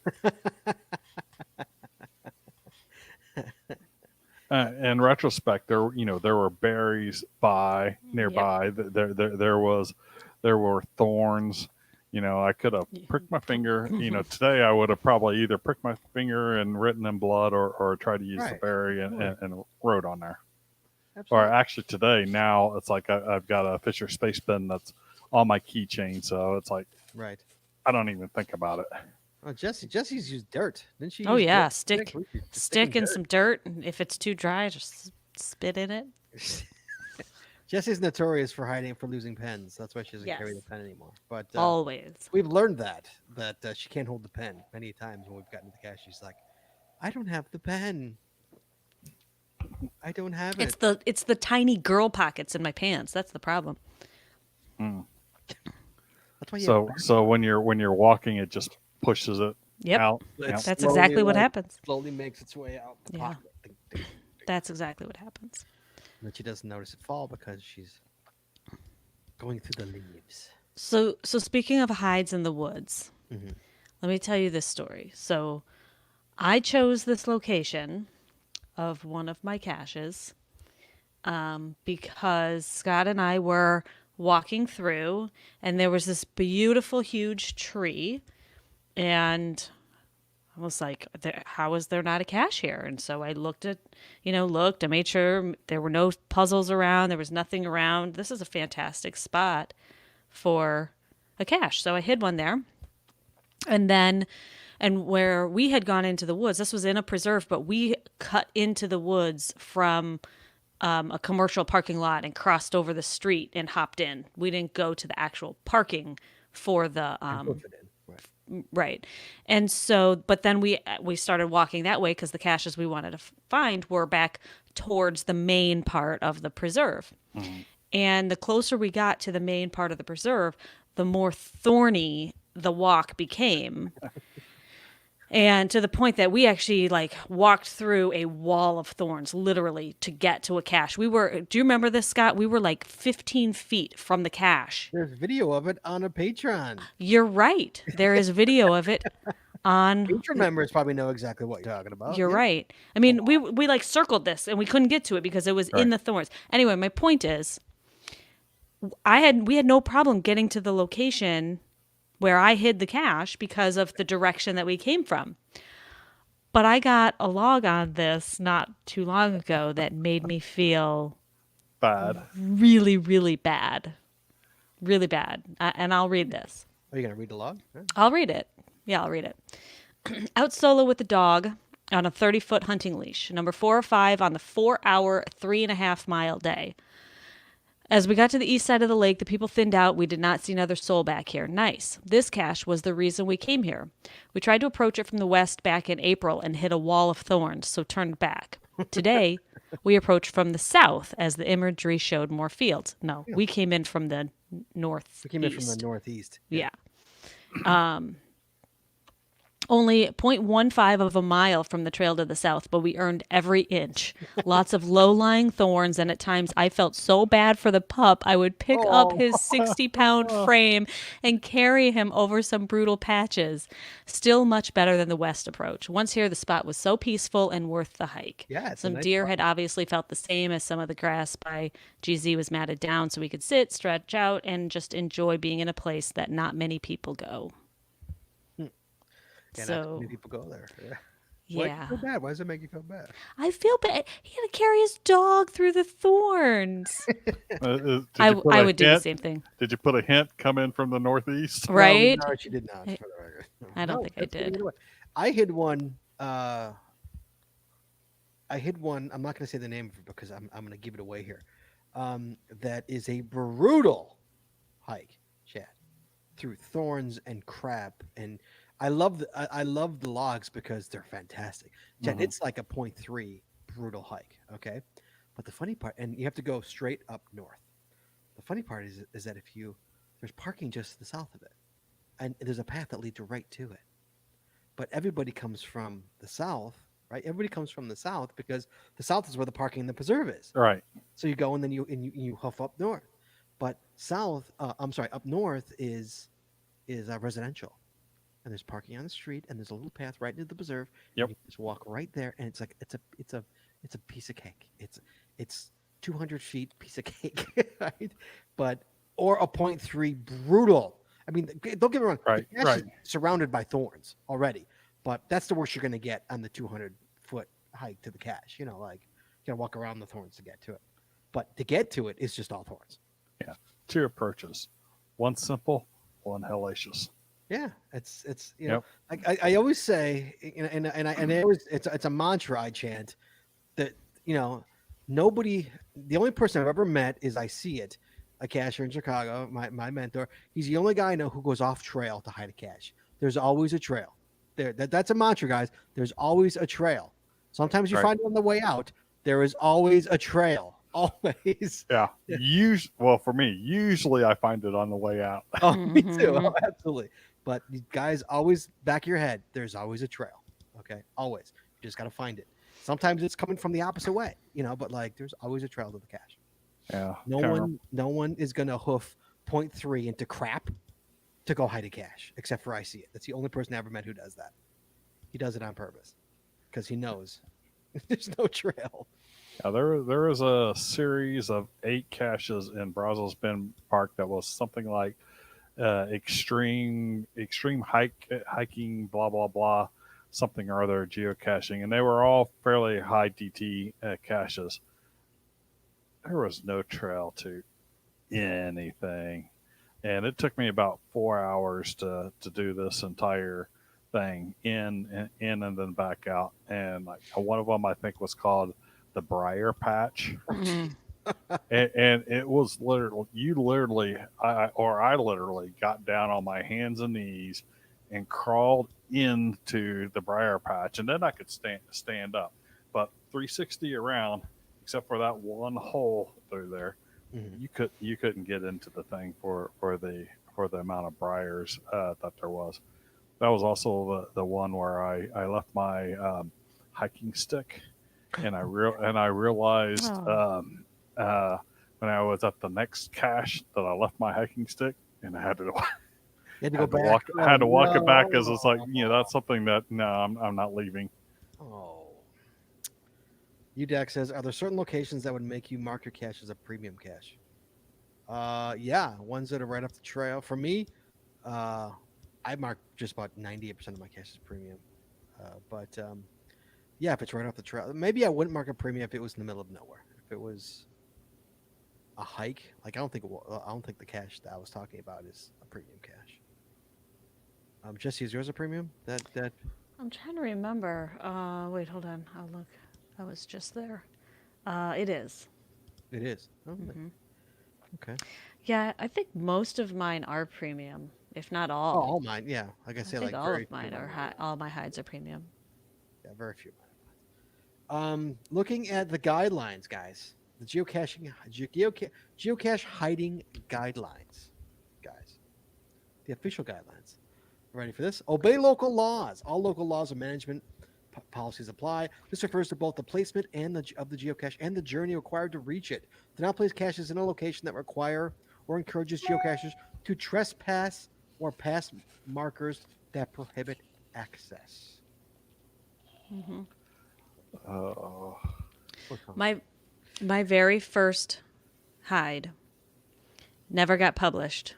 A: In retrospect, there were berries nearby. There were thorns. You know, I could have pricked my finger. You know, today I would have probably either pricked my finger and written in blood, or tried to use the berry and wrote on there.
C: Absolutely.
A: Or actually today, now it's like I've got a Fisher Space Pen that's on my keychain, so it's like
C: Right.
A: I don't even think about it.
C: Oh, Jesse's used dirt. Didn't she?
B: Oh
C: use
B: yeah,
C: dirt?
B: stick
C: Stick
B: in some dirt, and if it's too dry, just spit in it.
C: Jesse's notorious for losing pens. That's why she doesn't carry the
B: Yes.
C: pen anymore. But
B: Always.
C: we've learned that she can't hold the pen. Many times when we've gotten to the cache, she's like, "I don't have the pen. I don't have it."
B: It's the tiny girl pockets in my pants. That's the problem.
C: That's why you
A: So when you're walking, it just pushes it
B: Yep.
A: out.
C: It's
B: That's
C: slowly,
B: exactly what
C: like,
B: happens.
C: slowly makes its way out the
B: Yeah.
C: pocket. Ding, ding, ding.
B: That's exactly what happens.
C: But she doesn't notice it fall because she's going through the leaves.
B: So speaking of hides in the woods,
C: Mhm.
B: let me tell you this story. So I chose this location of one of my caches because Scott and I were walking through, and there was this beautiful, huge tree, and I was like, how is there not a cache here? And so I looked, I made sure there were no puzzles around. There was nothing around. This is a fantastic spot for a cache. So I hid one there. And where we had gone into the woods, this was in a preserve, but we cut into the woods from a commercial parking lot and crossed over the street and hopped in. We didn't go to the actual parking for the right. And so, but then we started walking that way because the caches we wanted to find were back towards the main part of the preserve. Mm-hmm. And the closer we got to the main part of the preserve, the more thorny the walk became. And to the point that we actually walked through a wall of thorns, literally, to get to a cache. Do you remember this, Scott? We were 15 feet from the cache.
C: There's video of it on a Patreon.
B: You're right. There is video of it on.
C: Patreon members probably know exactly what you're talking about.
B: You're right. I mean, we circled this and we couldn't get to it because it was in the thorns. Anyway, my point is, we had no problem getting to the location where I hid the cache because of the direction that we came from. But I got a log on this not too long ago that made me feel
A: bad.
B: Really, really bad. Really bad. And I'll read this.
C: Are you going to read the log? Huh?
B: I'll read it. Yeah, I'll read it. Out solo with the dog, on a 30-foot hunting leash. Number 4 or 5 on the 4-hour, 3.5-mile day. As we got to the east side of the lake, the people thinned out. We did not see another soul back here. Nice. This cache was the reason we came here. We tried to approach it from the west back in April and hit a wall of thorns, so turned back. Today, we approached from the south as the imagery showed more fields. No, we came in from the northeast.
C: We came in from the northeast.
B: Yeah. Only 0.15 of a mile from the trail to the south, but we earned every inch. Lots of low-lying thorns, and at times I felt so bad for the pup, I would pick up his 60-pound frame and carry him over some brutal patches. Still much better than the west approach. Once here, the spot was so peaceful and worth the hike.
C: Yeah, it's a
B: some
C: nice
B: deer
C: spot.
B: had obviously felt the same, as some of the grass by GZ was matted down so we could sit, stretch out, and just enjoy being in a place that not many people go.
C: Yeah, not too
B: So,
C: many people go there. Why do you
B: yeah.
C: feel bad? Why does it make you feel bad?
B: I feel bad. He had to carry his dog through the thorns.
A: Did
B: I
A: you put
B: I
A: a
B: would do the
A: hint?
B: same thing,
A: Did you put a hint come in from the northeast?
B: right?
C: No, she did not.
B: I-
C: For the record.
B: I don't
C: No,
B: think I
C: that's what
B: did.
C: I hid one. I hid one. I'm not going to say the name of it because I'm going to give it away here. That is a brutal hike, Chad, through thorns and crap. And I love I love the logs because they're fantastic. Chad,
A: Mhm.
C: it's like a 0.3 brutal hike. Okay, but the funny part, and you have to go straight up north. The funny part is that if you there's parking just to the south of it, and there's a path that leads right to it. But everybody comes from the south, right? Everybody comes from the south because the south is where the parking and the preserve is.
A: Right.
C: So you go and then you huff up north. But up north is residential, and there's parking on the street, and there's a little path right into the preserve.
A: Yep.
C: And you just walk right there, and it's like it's a piece of cake. It's 200 feet piece of cake, right? But or a 0.3 brutal. I mean, don't get me wrong.
A: Right,
C: The cache
A: right.
C: is surrounded by thorns already, but that's the worst you're going to get on the 200-foot hike to the cache. You know, like you got to walk around the thorns to get to it. But to get to it is just all thorns.
A: Yeah. Two approaches. One simple, one hellacious.
C: Yeah, it's
A: Yep.
C: I always say, and I always it's a mantra I chant that nobody, the only person I've ever met is I see it, a cacher in Chicago, my mentor. He's the only guy I know who goes off trail to hide a cache. There's always a trail. That's a mantra, guys. There's always a trail. Sometimes you
A: Right.
C: find it on the way out. There is always a trail. Always.
A: Yeah. For me, usually I find it on the way out.
C: Oh, me too.
B: Mhm.
C: Oh, absolutely. But you guys, always back of your head, there's always a trail. Okay, always. You just got to find it. Sometimes it's coming from the opposite way, but like there's always a trail to the cache.
A: Yeah.
C: No one is gonna hoof 0.3 into crap to go hide a cache, except for I see it. That's the only person I ever met who does that. He does it on purpose because he knows there's no trail.
A: Yeah, there is a series of 8 caches in Brazos Bend Park that was something like extreme hiking, blah blah blah, something or other geocaching, and they were all fairly high DT caches. There was no trail to anything, and it took me about 4 hours to do this entire thing in and then back out. And like one of them, I think, was called the Briar Patch.
B: Mhm.
A: And it was literally, I literally got down on my hands and knees and crawled into the briar patch, and then I could stand up. But 360 around, except for that one hole through there,
C: Mhm.
A: you couldn't get into the thing for the amount of briars that there was. That was also the one where I left my hiking stick, and I realized.
B: Oh.
A: When I was at the next cache that I left my hiking stick, and I had to
C: You had to go
A: had to
C: back.
A: walk
C: Oh,
A: had to walk it back,
C: no.
A: because it's like, that's something that no, I'm not leaving.
C: Oh. UDAC says, are there certain locations that would make you mark your cache as a premium cache? Yeah, ones that are right off the trail. For me, I mark just about 98% of my cache as premium. But yeah, if it's right off the trail, maybe I wouldn't mark a premium if it was in the middle of nowhere. If it was a hike, like I don't think the cache that I was talking about is a premium cache. Jesse, is yours a premium? That
B: I'm trying to remember. Wait, hold on. I'll look. I was just there. It is.
C: It is. Oh,
B: Mm-hmm.
C: okay.
B: Yeah, I think most of mine are premium, if not
C: Oh,
B: all.
C: all mine. Yeah, like I
B: I
C: say,
B: think
C: like
B: all
C: very
B: of
C: few
B: mine
C: of
B: are
C: mine.
B: all my hides are premium.
C: Yeah, very few. Looking at the guidelines, guys, the geocache hiding guidelines, guys, the official guidelines. Ready for this? Obey local laws. All local laws of management policies apply. This refers to both the placement and of the geocache and the journey required to reach it. Do not place caches in a location that require or encourages geocachers to trespass or pass markers that prohibit access.
B: Mm-hmm.
A: Uh,
C: What's wrong?
B: My very first hide never got published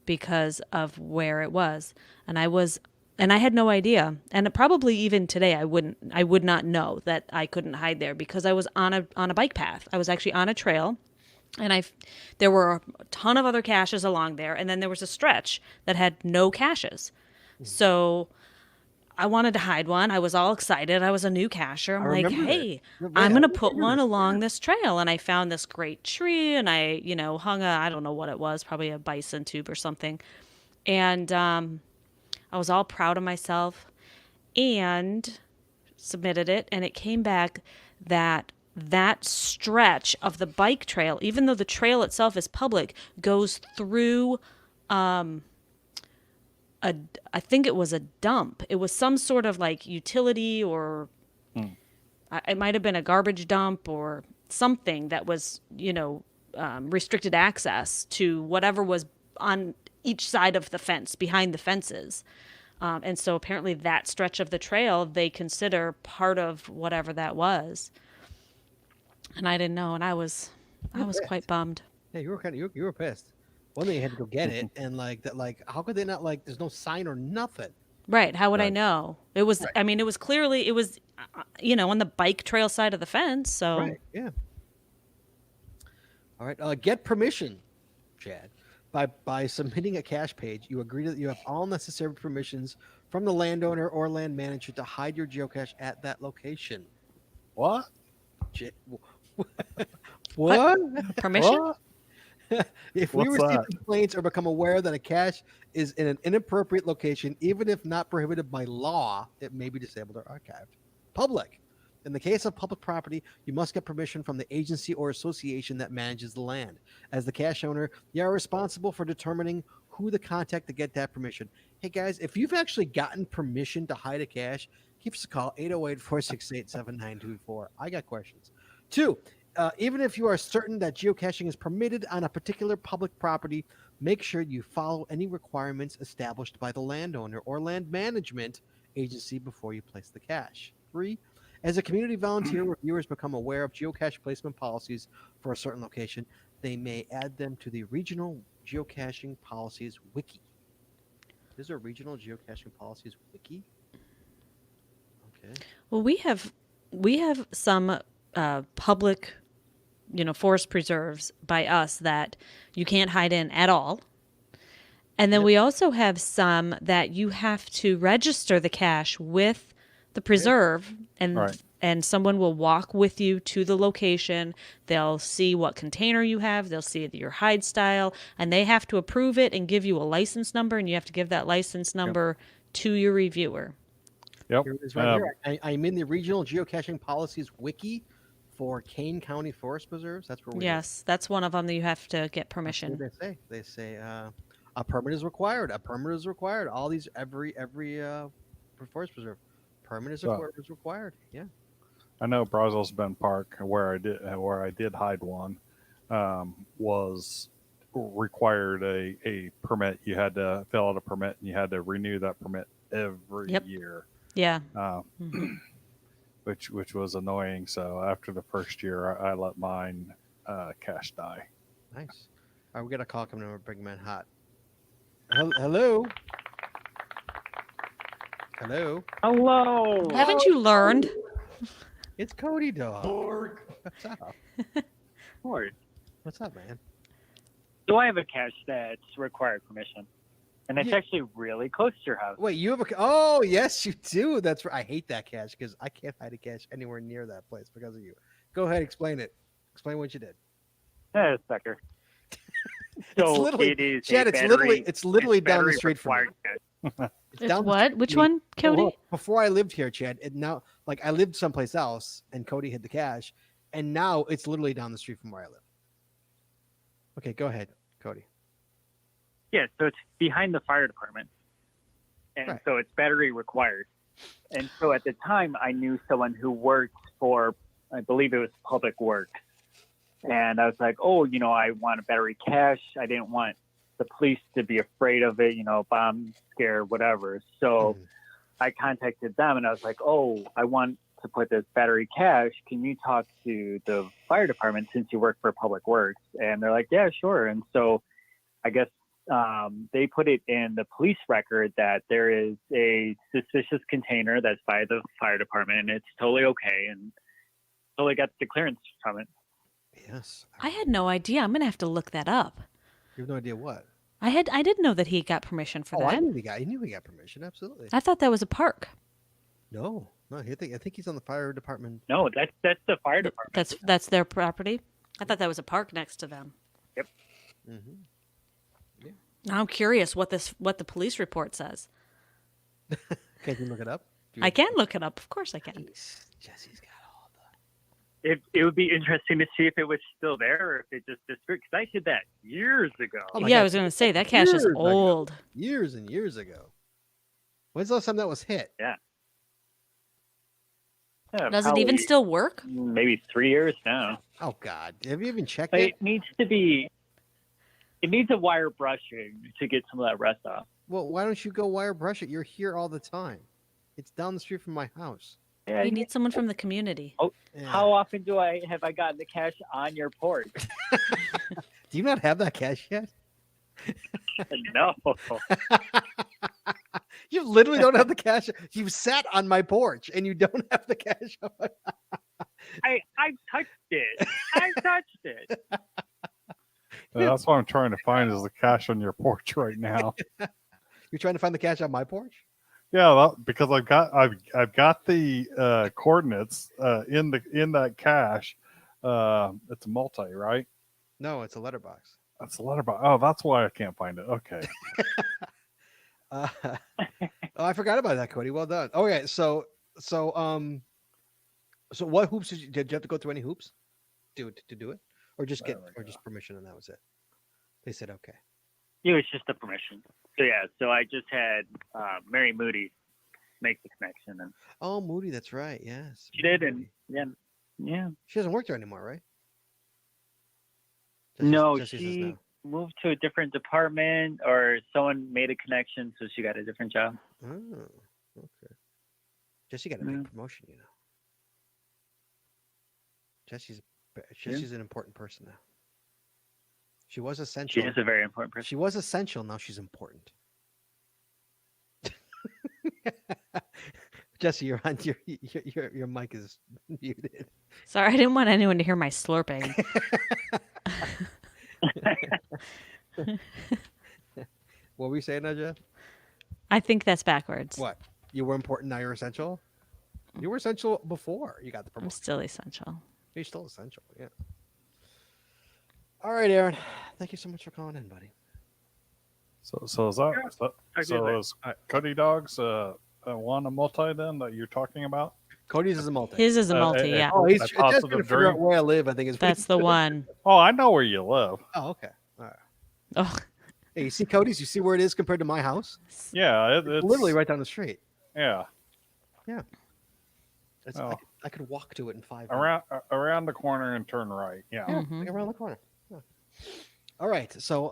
B: because of where it was, and I had no idea, and probably even today I would not know that I couldn't hide there because I was on a bike path. I was actually on a trail, and there were a ton of other caches along there, and then there was a stretch that had no caches. So I wanted to hide one. I was all excited. I was a new cacher.
C: I
B: I'm like,
C: remember this.
B: hey,
C: Right,
B: I'm
C: I
B: going to put
C: remember
B: one
C: this.
B: along this trail. And I found this great tree and I, hung I don't know what it was, probably a bison tube or something. And I was all proud of myself and submitted it. And it came back that stretch of the bike trail, even though the trail itself is public, goes through I think it was a dump. It was some sort of like utility or it might have been a garbage dump or something that was, restricted access to whatever was on each side of the fence, behind the fences. And so apparently that stretch of the trail they consider part of whatever that was. And I didn't know, and I was quite bummed.
C: Yeah, you were you were pissed. One thing you had to go get it, and like that, like how could they not like? There's no sign or nothing.
B: Right. How would I
A: Right.
B: know? It was,
C: Right.
B: I mean, it was clearly, on the bike trail side of the fence. So,
C: Right. Yeah. All right. Get permission, Chad. By submitting a cache page, you agree that you have all necessary permissions from the landowner or land manager to hide your geocache at that location.
A: what?
C: Ja- what?
B: permission?
A: What?
C: If we
A: What's
C: receive
A: that?
C: complaints or become aware that a cache is in an inappropriate location, even if not prohibited by law, it may be disabled or archived. Public. In the case of public property, you must get permission from the agency or association that manages the land. As the cache owner, you are responsible for determining who to contact to get that permission. Hey guys, if you've actually gotten permission to hide a cache, give us a call 808-468-7924. I got questions. 2, even if you are certain that geocaching is permitted on a particular public property, make sure you follow any requirements established by the landowner or land management agency before you place the cache. 3, as a community volunteer, reviewers become aware of geocache placement policies for a certain location. They may add them to the regional geocaching policies wiki. There's a regional geocaching policies wiki. Okay.
B: Well, we have some public, forest preserves by us that you can't hide in at all. And then we also have some that you have to register the cache with the preserve, and
A: Right.
B: and someone will walk with you to the location. They'll see what container you have. They'll see your hide style, and they have to approve it and give you a license number, and you have to give that license number to your reviewer.
A: Yep.
C: Here it is right here. I'm in the regional geocaching policies wiki for Kane County Forest Preserves. That's where we
B: Yes, that's one of them that you have to get
C: That's what
B: permission.
C: they say a permit is required. A permit is required. All these every forest preserve permit is
A: So-
C: required. Yeah.
A: I know Brazos Bend Park, where I did hide one, was required a permit. You had to fill out a permit, and you had to renew that permit every
B: Yep.
A: year,
B: Yeah.
A: which was annoying. So after the first year, I let mine cache die.
C: Nice. All right, we got a call coming in. We're bringing man hot. Hello. Hello.
F: Hello.
B: Haven't you learned?
C: It's Cody Dog. What's up?
F: Lord.
C: What's up, man?
F: Do I have a cache that's required permission? and it's
C: Yeah.
F: actually really close to your house.
C: Wait, you have a? Oh, yes, you do. That's right. I hate that cache because I can't hide a cache anywhere near that place because of you. Go ahead, explain it. Explain what you did.
F: Sucker.
C: It's
F: So
C: literally,
F: it is
C: Chad.
F: a
C: It's
F: battery.
C: literally down the
F: battery
C: street from me.
F: required cache.
C: It's
B: It's
C: down the
B: what?
C: street
B: Which
C: from me.
B: one,
C: Oh,
B: Cody?
C: look, before I lived here, Chad, it now like I lived someplace else, and Cody hid the cache, and now it's literally down the street from where I live. Okay, go ahead, Cody.
F: Yeah, so it's behind the fire department, and
C: Right.
F: so it's battery required. And so at the time, I knew someone who worked for, I believe it was Public Works, and I was like, oh, I want a battery cache. I didn't want the police to be afraid of it, bomb scare, whatever. So
C: Mhm.
F: I contacted them, and I was like, oh, I want to put this battery cache. Can you talk to the fire department since you work for Public Works? And they're like, yeah, sure. And so I guess they put it in the police record that there is a suspicious container that's by the fire department, and it's totally okay, and totally got the clearance from it.
C: Yes.
B: I had no idea. I'm gonna have to look that up.
C: You have no idea what.
B: I didn't know that he got permission for
C: I
B: that.
C: knew the guy. He knew he got permission. Absolutely.
B: I thought that was a park.
C: No. I think he's on the fire department.
F: No, that's the fire department.
B: That's their property. I thought that was a park next to them.
C: Mm-hmm.
B: Now I'm curious what the police report says.
C: Can you look it up?
B: I can look it up. Of course I can.
C: Jesse's got all the.
F: It would be interesting to see if it was still there or if it just disappeared. Because I did that years ago.
C: Oh my
B: Yeah,
C: God.
B: I was gonna say that cache is
C: Years ago.
B: old.
C: Years and years ago. When's the last time that was hit?
F: Yeah,
B: Does it even
F: probably
B: still work?
F: maybe 3 years now.
C: Oh God. Have you even checked
F: But
C: it?
F: it needs a wire brushing to get some of that rust off.
C: Well, why don't you go wire brush it? You're here all the time. It's down the street from my house.
F: Yeah,
B: You need someone from the community.
C: Yeah.
F: how often have I gotten the cash on your porch?
C: Do you not have that cash yet?
F: No.
C: You literally don't have the cash. You sat on my porch and you don't have the cash.
F: I've touched it. I've touched it.
A: That's what I'm trying to find is the cache on your porch right now.
C: You're trying to find the cash on my porch?
A: Yeah, because I've got the coordinates in that cache. It's a multi, right?
C: No, it's a letterbox.
A: That's a letterbox. Oh, that's why I can't find it. Okay.
C: Oh, I forgot about that, Cody. Well done. Okay, so what hoops did you have to go through any hoops to do it, or just permission and that was it? They said okay.
F: It was just a permission. So yeah, so I just had Mary Moody make the connection, and
C: Oh, Moody, that's right. Yes,
F: she did,
C: Moody.
F: and yeah.
C: She doesn't work there anymore, right?
F: No,
C: Jesse says
F: she
C: no.
F: moved to a different department, or someone made a connection, so she got a different job.
C: Oh, okay. Jesse got a big promotion, you know. Jesse's an important person now. She was essential.
F: She is a very important person.
C: She was essential. Now she's important. Jesse, you're on. Your mic is muted.
B: Sorry, I didn't want anyone to hear my slurping.
C: What were you saying, now, Jeff?
B: I think that's backwards.
C: What? You were important. Now you're essential. You were essential before you got the
B: I'm
C: promotion.
B: still essential.
C: You're still essential. Yeah. All right, Aaron. Thank you so much for calling in, buddy.
A: So is Cody Dogs one a multi then that you're talking about?
C: Cody's is a multi.
B: His is a multi, yeah.
C: Oh, he's
A: a
C: just trying to
A: positive
C: figure out
A: dream.
C: where I live. I think is.
B: That's the one.
A: Oh, I know where you live.
C: Oh, okay. All right.
B: Oh,
C: Hey, you see Cody's? You see where it is compared to my house?
A: Yeah, it's
C: Literally right down the street.
A: Yeah,
C: It's,
A: Oh.
C: I could walk to it in 5 minutes.
A: around the corner and turn right. Yeah.
C: Yeah,
B: Mhm.
C: like around the corner. Yeah. All right. So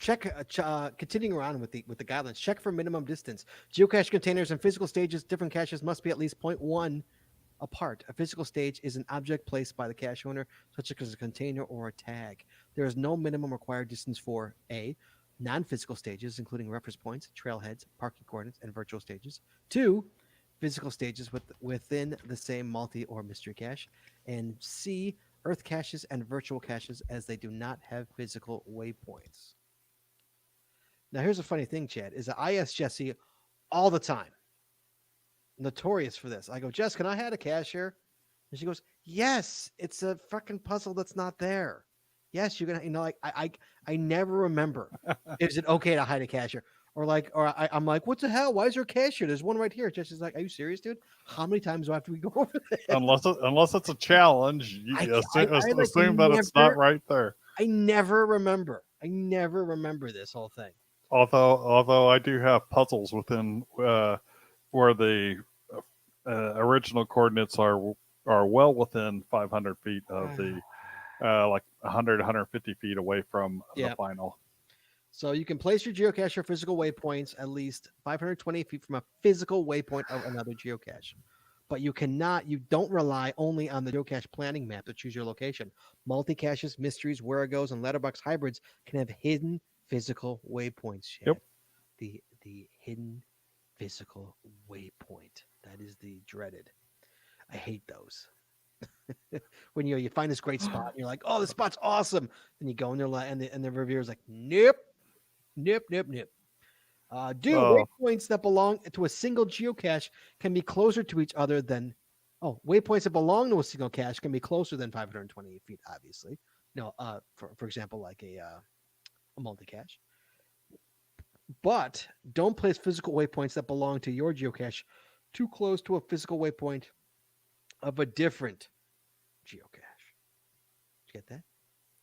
C: continuing around with the guidelines. Check for minimum distance. Geocache containers and physical stages, different caches must be at least 0.1 apart. A physical stage is an object placed by the cache owner, such as a container or a tag. There is no minimum required distance for A, non-physical stages, including reference points, trailheads, parking coordinates, and virtual stages. 2, physical stages within the same multi or mystery cache. And C, earth caches and virtual caches, as they do not have physical waypoints. Now, here's a funny thing, Chad, is that I ask Jesse all the time, notorious for this. I go, Jess, can I hide a cache here? And she goes, yes, it's a fucking puzzle that's not there. Yes, you're gonna, like I never remember. Is it okay to hide a cache here? I'm like, what the hell? Why is there a cache here? There's one right here. Jesse's like, are you serious, dude? How many times do I have to go over this?
A: Unless it's a challenge, you assume that it's not right there.
C: I never remember. This whole thing.
A: Although I do have puzzles within where the original coordinates are well within 500 feet of the like 100 150 feet away from the final.
C: So you can place your geocache or physical waypoints at least 520 feet from a physical waypoint of another geocache. But you don't rely only on the geocache planning map to choose your location. Multi-caches, mysteries, where it goes, and letterbox hybrids can have hidden physical waypoints. Chad.
A: Yep.
C: The hidden physical waypoint. That is the dreaded. I hate those. When you find this great spot and you're like, oh, this spot's awesome. Then you go in there and the reviewer's like, nope. Waypoints that belong to a single geocache can be closer to each other than waypoints that belong to a single cache can be closer than 528 feet, obviously. For example, like a multi-cache. But don't place physical waypoints that belong to your geocache too close to a physical waypoint of a different geocache. Did you get that?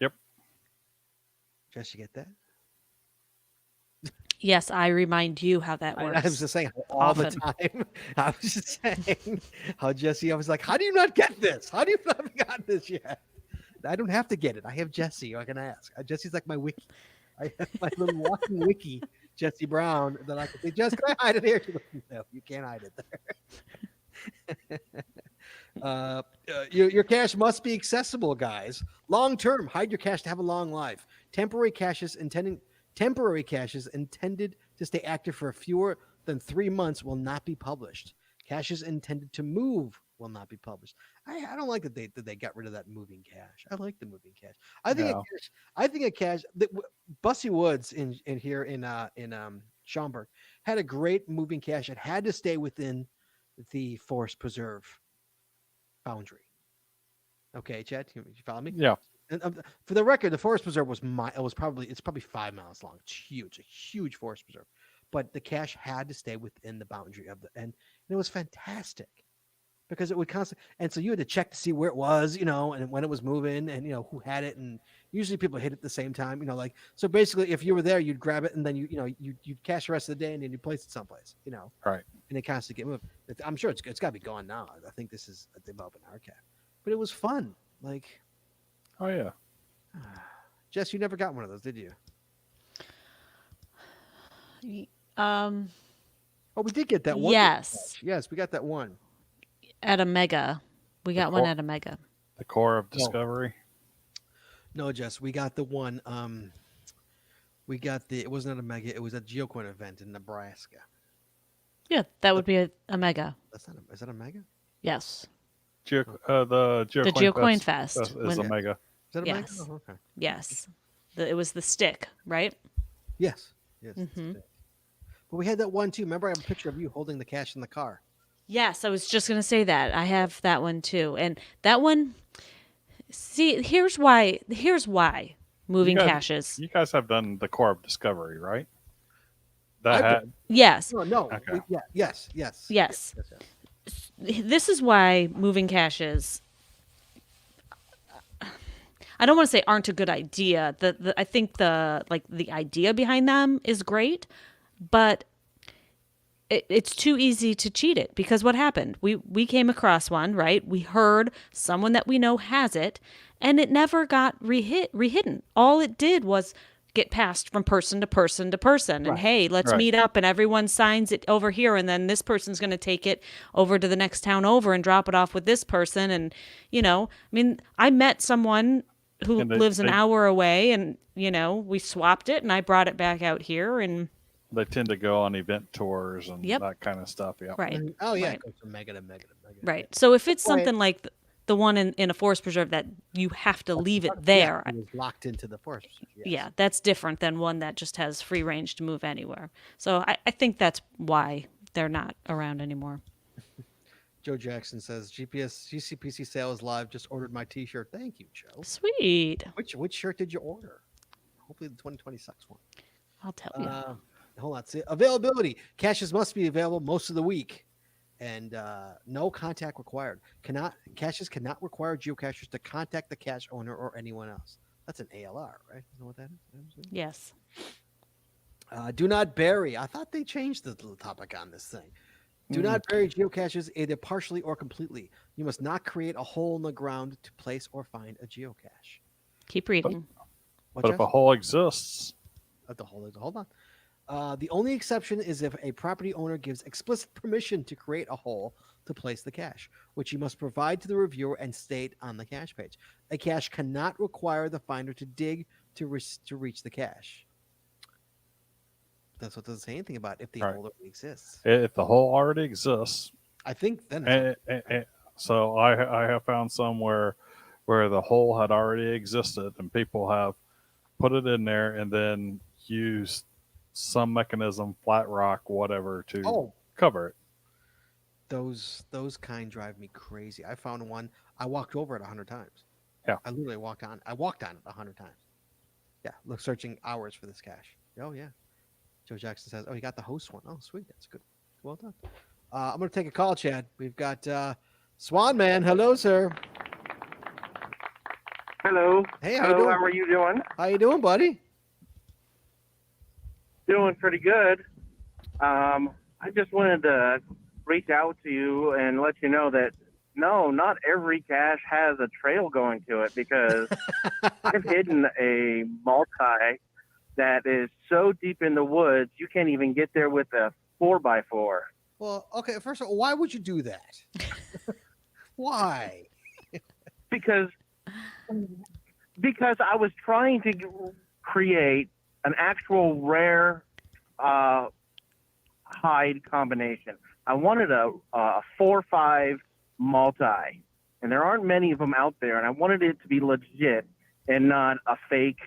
A: Yep.
C: Jess, you get that?
B: Yes, I remind you how that works.
C: I was just saying all the time. I was just saying how Jesse, I was like, how do you not get this? How do you not have got this yet? I don't have to get it. I have Jesse. I can ask. Jesse's like my wiki. I have my little walking wiki, Jesse Brown, that I can say, Jess, can I hide it here? She goes, no, you can't hide it there. Your cache must be accessible, guys. Long term, hide your cache to have a long life. Temporary caches intended to stay active for fewer than 3 months will not be published. Caches intended to move will not be published. I don't like that they got rid of that moving cache. I like the moving cache. I think a cache that Bussy Woods in Schaumburg had a great moving cache. It had to stay within the forest preserve boundary. Okay, Chad, you follow me?
A: Yeah.
C: And for the record, the forest preserve it's probably 5 miles long. It's huge, a huge forest preserve. But the cache had to stay within the boundary of and it was fantastic because it would constantly, and so you had to check to see where it was, and when it was moving, and who had it, and usually people hit it at the same time, so basically if you were there, you'd grab it and then you'd cache the rest of the day and then you place it someplace,
A: right,
C: and it constantly get moved. I'm sure it's got to be gone now. I think this is a developing archive, but it was fun. Like,
A: oh yeah.
C: Jess, you never got one of those, did you? Oh, we did get that one.
B: Yes,
C: we got that one
B: at a mega. We got one at a mega.
A: The core of discovery.
C: No, Jess, we got the one. It wasn't at a mega. It was a GeoCoin event in Nebraska.
B: Yeah, that would be a mega.
C: Is that a mega?
B: Yes.
A: The GeoCoin
B: Fest
A: is a mega.
C: Is that a mega? Oh, okay.
B: Yes. It was the stick, right?
C: Yes.
B: Mm-hmm.
C: But we had that one too. Remember, I have a picture of you holding the cache in the car.
B: Yes, I was just going to say that. I have that one too. And that one, see, here's why moving caches.
A: You guys have done the core of discovery, right?
B: Yes.
C: No.
A: Okay.
B: Yes. This is why moving caches, I don't want to say aren't a good idea. I think the idea behind them is great, but it's too easy to cheat it, because what happened? We came across one, right? We heard someone that we know has it, and it never got rehidden. All it did was get passed from person to person to person. And hey, let's meet up, and everyone signs it over here, and then this person's going to take it over to the next town over and drop it off with this person. And, I met someone who lives an hour away, and, we swapped it, and I brought it back out here, and
A: they tend to go on event tours and that kind of stuff. Yeah.
B: Right.
C: Oh yeah. Right. It goes from mega to mega to mega.
B: Right. So if it's something like the one in a forest preserve that you have to leave it
C: Yeah,
B: there.
C: it was locked into the forest. Yes.
B: Yeah, that's different than one that just has free range to move anywhere. So I think that's why they're not around anymore.
C: Joe Jackson says GCPC sale is live. Just ordered my T-shirt. Thank you, Joe.
B: Sweet.
C: Which shirt did you order? Hopefully the 2026 one.
B: I'll tell you.
C: Hold on. See, availability. Caches must be available most of the week, and no contact required. Caches cannot require geocachers to contact the cache owner or anyone else. That's an ALR, right? You know what that is?
B: Yes.
C: Do not bury. I thought they changed the topic on this thing. Do not bury geocaches either partially or completely. You must not create a hole in the ground to place or find a geocache.
B: Keep reading.
A: But if a hole exists,
C: Hold on. The only exception is if a property owner gives explicit permission to create a hole to place the cache, which you must provide to the reviewer and state on the cache page. A cache cannot require the finder to dig to reach the cache. That's what doesn't say anything about if the hole already exists.
A: if the hole already exists,
C: I think then.
A: so I have found somewhere where the hole had already existed and people have put it in there and then used some mechanism, flat rock, whatever, to cover it.
C: Those kind drive me crazy. I found one. I walked over it 100 times.
A: Yeah.
C: I literally walked on it 100 times. Yeah. Look, searching hours for this cache. Oh yeah. Joe Jackson says, "Oh, you got the host one. Oh, sweet. That's good. Well done." I'm going to take a call, Chad. We've got Swan Man. Hello, sir.
G: Hello.
C: Hey,
G: how are you doing?
C: How you doing, buddy?
G: Doing pretty good. I just wanted to reach out to you and let you know that no, not every cache has a trail going to it, because I've hidden a multi that is so deep in the woods you can't even get there with a 4x4.
C: Well, okay. First of all, why would you do that? Why?
G: Because I was trying to create an actual rare hide combination. I wanted a 4-5 multi, and there aren't many of them out there, and I wanted it to be legit and not a fake,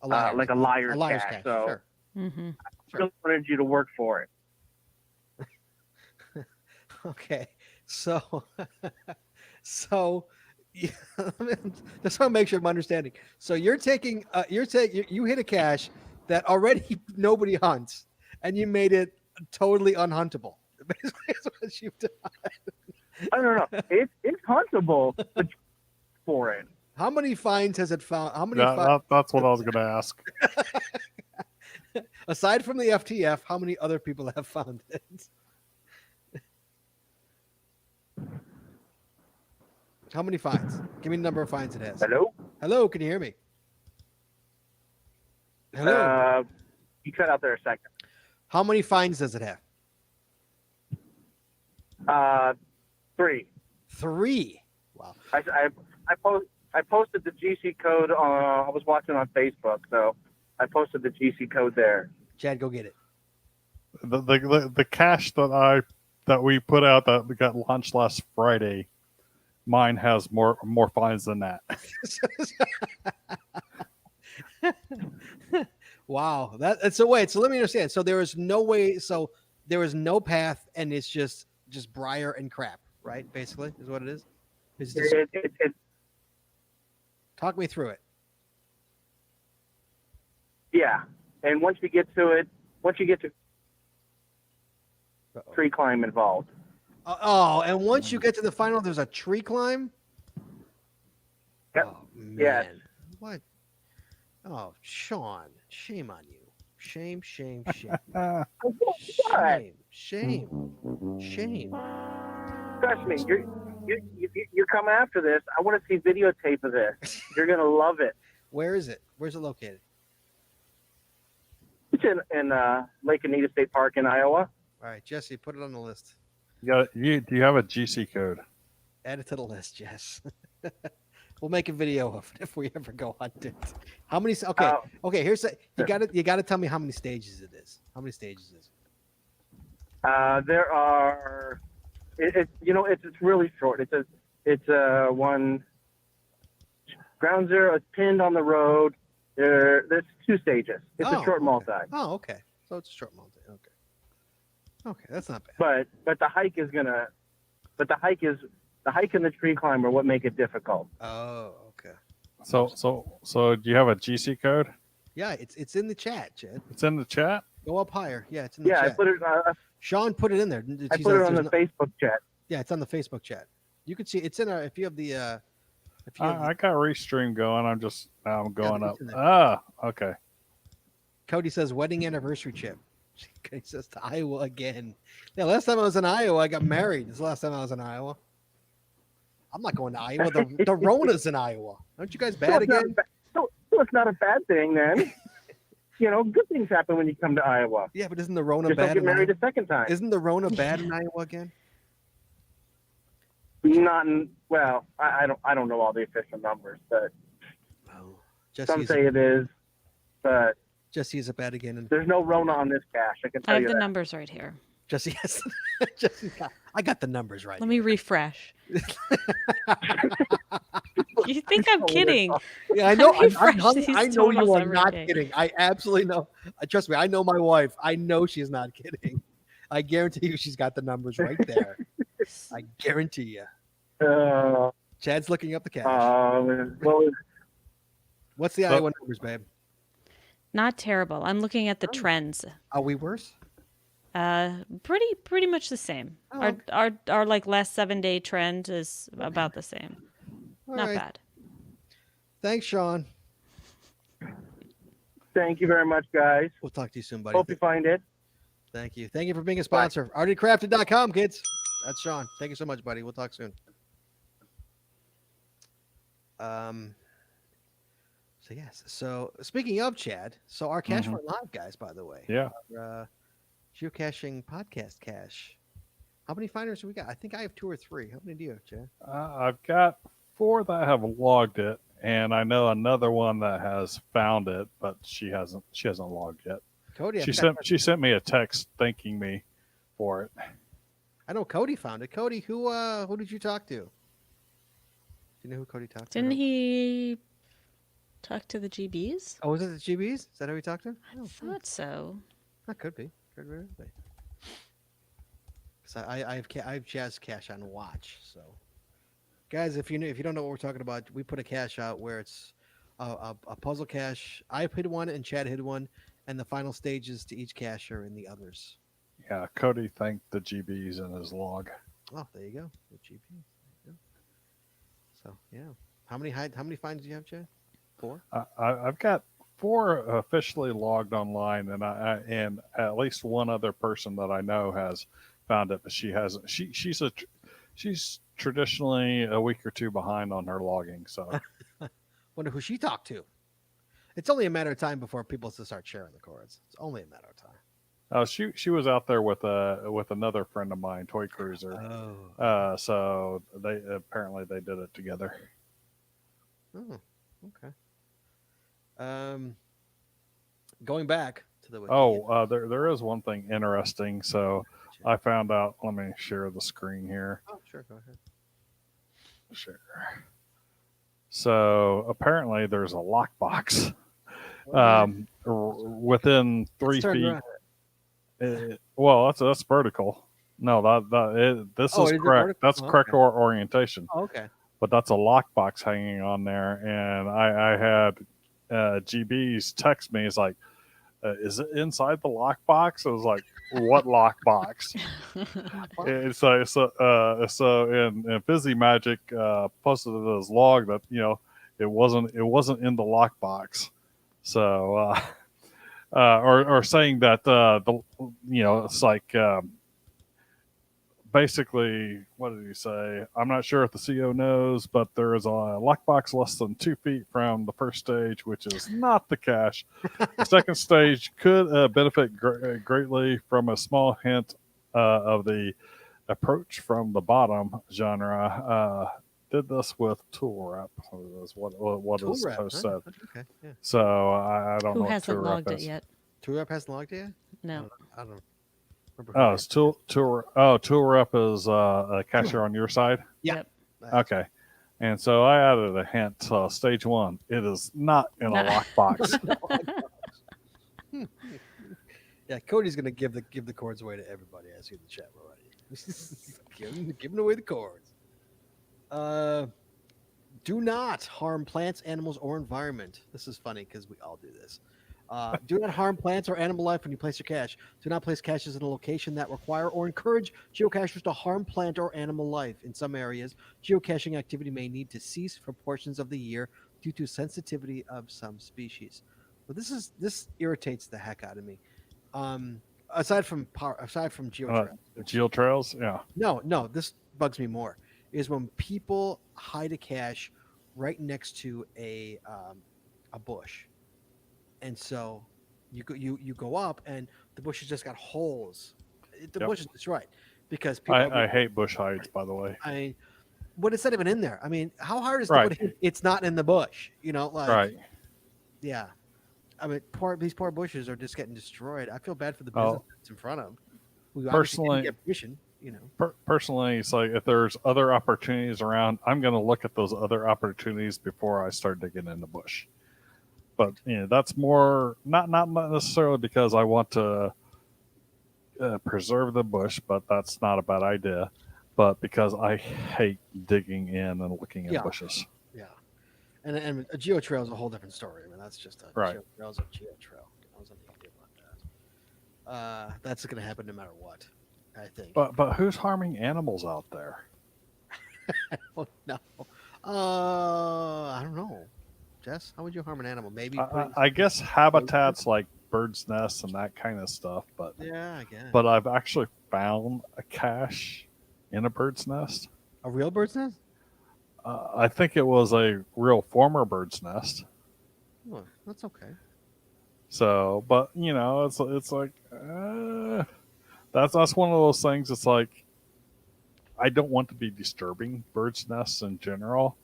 G: like a liar's cache. So
C: sure.
G: I really wanted you to work for it.
C: Okay, so yeah, just want to make sure I'm understanding. So you're taking you hit a cache that already nobody hunts, and you made it totally unhuntable. Basically, is what you've done.
G: I don't know. It's huntable for it.
C: How many finds has it found? How many?
A: That's what I was going to ask.
C: Aside from the FTF, how many other people have found it? How many finds? Give me the number of finds it has.
G: Hello?
C: Hello, can you hear me? Hello.
G: You cut out there a second.
C: How many finds does it have?
G: 3.
C: 3. Wow.
G: I posted the GC code I was watching on Facebook, so I posted the GC code there.
C: Chad, go get it.
A: The cache that we put out that we got launched last Friday, mine has more finds than that.
C: Wow, that's a way. So let me understand. So there is no way. So there is no path, and it's just briar and crap, right? Basically, is what it is. It's just, talk me through it.
G: Yeah, and once you get to tree climb involved.
C: And once you get to the final, there's a tree climb.
G: Yep.
C: Oh, man.
G: Yes.
C: What? Oh, Sean, shame on you. Shame. Shame.
G: Trust me, you come after this. I want to see videotape of this. You're gonna love it.
C: Where is it? Where's it located?
G: It's in Lake Anita State Park in Iowa.
C: All right, Jesse, put it on the list.
A: Do you have a GC code?
C: Add it to the list, Jess. We'll make a video of it if we ever go hunt it. How many? Okay. Here's you got to tell me how many stages it is. How many stages is it?
G: There are. It's really short. It's It's one ground zero. It's pinned on the road. There's 2 stages. It's a short
C: okay.
G: multi.
C: Oh, okay. So it's a short multi. Okay. Okay, that's not bad.
G: But the hike is gonna. But the hike and the tree climb are what make it difficult.
C: Oh, okay.
A: So do you have a GC code?
C: Yeah, it's in the chat, Chad.
A: It's in the chat.
C: Go up higher. Yeah, it's in the
G: Yeah,
C: chat.
G: I put it.
C: Sean put it in there.
G: I put it on the Facebook chat.
C: Yeah, it's on the Facebook chat. You can see it's in our. If you have the.
A: I got Restream going. I'm going up.
C: it's in there.
A: Ah, okay.
C: Cody says wedding anniversary chip. He says to Iowa again. Yeah, last time I was in Iowa, I got married. This is the last time I was in Iowa. I'm not going to Iowa. The Rona's in Iowa. Aren't you guys bad again?
G: So it's not a bad thing then. Good things happen when you come to Iowa.
C: Yeah, but isn't the Rona
G: Just don't
C: bad?
G: get married a second time.
C: Isn't the Rona bad in Iowa again?
G: Not in, well, I don't know all the official numbers, but some say it is. But
C: Jesse is it bad again? And
G: there's no Rona on this cache. I can
B: I
G: tell
B: have
G: you
B: the
G: that.
B: numbers right here.
C: Jesse has. I got the numbers right.
B: Let me refresh. You think I'm kidding?
C: Yeah, I know.
B: refresh these
C: I know you
B: totals
C: are
B: every
C: not
B: day.
C: kidding. I absolutely know. Trust me, I know my wife. I know she's not kidding. I guarantee you, she's got the numbers right there. I guarantee you. Chad's looking up the cash.
G: Well,
C: What's the Iowa numbers, babe?
B: Not terrible. I'm looking at the trends.
C: Are we worse?
B: Pretty much the same.
C: Oh,
B: Our like last 7-day trend is about the same.
C: All
B: Not
C: right.
B: bad.
C: Thanks, Sean.
G: thank you very much, guys.
C: We'll talk to you soon, buddy.
G: Hope you find it.
C: Thank you. Thank you for being a sponsor. ArtieCrafted.com, kids. That's Sean. Thank you so much, buddy. We'll talk soon. So yes. So speaking of Chad, so our cache went live, guys. By the way,
A: Yeah.
C: Our, geocaching podcast cache. How many finders do we got? I think I have 2 or 3. How many do you have, Chad?
A: I've got 4 that have logged it, and I know another one that has found it, but she hasn't logged yet.
C: Cody,
A: She sent me a text thanking me for it.
C: I know Cody found it. Cody, who did you talk to? Do you know who Cody talked to?
B: Didn't he talk to the GBs?
C: Oh, was it the GBs? Is that who he talked to?
B: I thought so.
C: That could be. Could really be. So I have Jazz Cache on watch. So, guys, if you don't know what we're talking about, we put a cache out where it's a puzzle cache. I hid one and Chad hid one, and the final stages to each cache are in the others.
A: Yeah, Cody thanked the GBs in his log.
C: Oh, there you go. The GP. There you go. So yeah, how many finds do you have, Chad? 4.
A: I've got 4 officially logged online, and at least one other person that I know has found it, but she hasn't. She's traditionally a week or 2 behind on her logging. So
C: Wonder who she talked to. It's only a matter of time before people start sharing the chords. It's only a matter of time.
A: she was out there with another friend of mine, Toy Cruiser.
C: Oh.
A: So they apparently they did it together.
C: Oh. Okay. Going back to the wiki.
A: There is one thing interesting. So I found out. Let me share the screen here.
C: Oh, sure. Go ahead.
A: Sure. So apparently there's a lockbox within 3 feet. Well, that's vertical. No, this is correct.
C: Vertical?
A: That's correct orientation.
C: Oh, okay.
A: But that's a lockbox hanging on there, and I had GBs text me. It's like, is it inside the lockbox? I was like, what lockbox? And so in Fizzy Magic posted it as log that it wasn't in the lockbox. So or saying that it's like. Basically, what did he say? I'm not sure if the CO knows, but there is a lockbox less than 2 feet from the first stage, which is not the cache. The second stage could benefit greatly from a small hint of the approach from the bottom genre. Did this with tool wrap. Is what
C: Tool
A: his
C: wrap,
A: post
C: huh?
A: said.
C: Okay. Yeah.
A: So I don't know.
B: Who hasn't
A: what tool
B: logged
A: wrap
B: it
A: is.
B: yet?
C: Tool Wrap hasn't logged it yet?
B: No.
C: I don't know.
A: Oh, it's tool rep is a cacher on your side.
C: Yeah.
B: Yep.
A: Okay. And so I added a hint. Stage 1, it is not in a
B: No.
A: lockbox.
C: Yeah, Cody's gonna give the cords away to everybody. I see in the chat already. giving away the cords. Do not harm plants, animals, or environment. This is funny because we all do this. Do not harm plants or animal life when you place your cache. Do not place caches in a location that require or encourage geocachers to harm plant or animal life. In some areas, geocaching activity may need to cease for portions of the year due to sensitivity of some species. But this irritates the heck out of me. Aside from geotrails,
A: Geotrails? Yeah.
C: no, this bugs me more. Is when people hide a cache right next to a bush, and so you go up, and the bush has just got holes. The
A: Yep.
C: bush is destroyed because people.
A: I hate bush hides, by the way.
C: I mean, but it's not even in there. I mean, how hard is
A: Right.
C: to put it? It's not in the bush. Like
A: Right.
C: yeah. I mean, these poor bushes are just getting destroyed. I feel bad for the
A: Oh.
C: business that's in front of them. We obviously
A: Personally-
C: didn't get permission,
A: Personally, it's like if there's other opportunities around, I'm going to look at those other opportunities before I start digging in the bush. But that's more not necessarily because I want to preserve the bush, but that's not a bad idea. But because I hate digging in and looking at
C: Yeah.
A: bushes.
C: Yeah, and a geotrail is a whole different story. I mean, that's just a
A: Right.
C: geotrail's a geotrail. I was uneasy about that. That's going to happen no matter what, I think.
A: But who's harming animals out there?
C: Oh, no, I don't know. Jess, how would you harm an animal? Maybe.
A: I guess habitats like birds' nests and that kind of stuff. But
C: Yeah, I guess.
A: but I've actually found a cache in a bird's nest.
C: A real bird's nest?
A: I think it was a real former bird's nest.
C: Oh, that's okay.
A: So, but it's like that's one of those things. It's like I don't want to be disturbing birds' nests in general,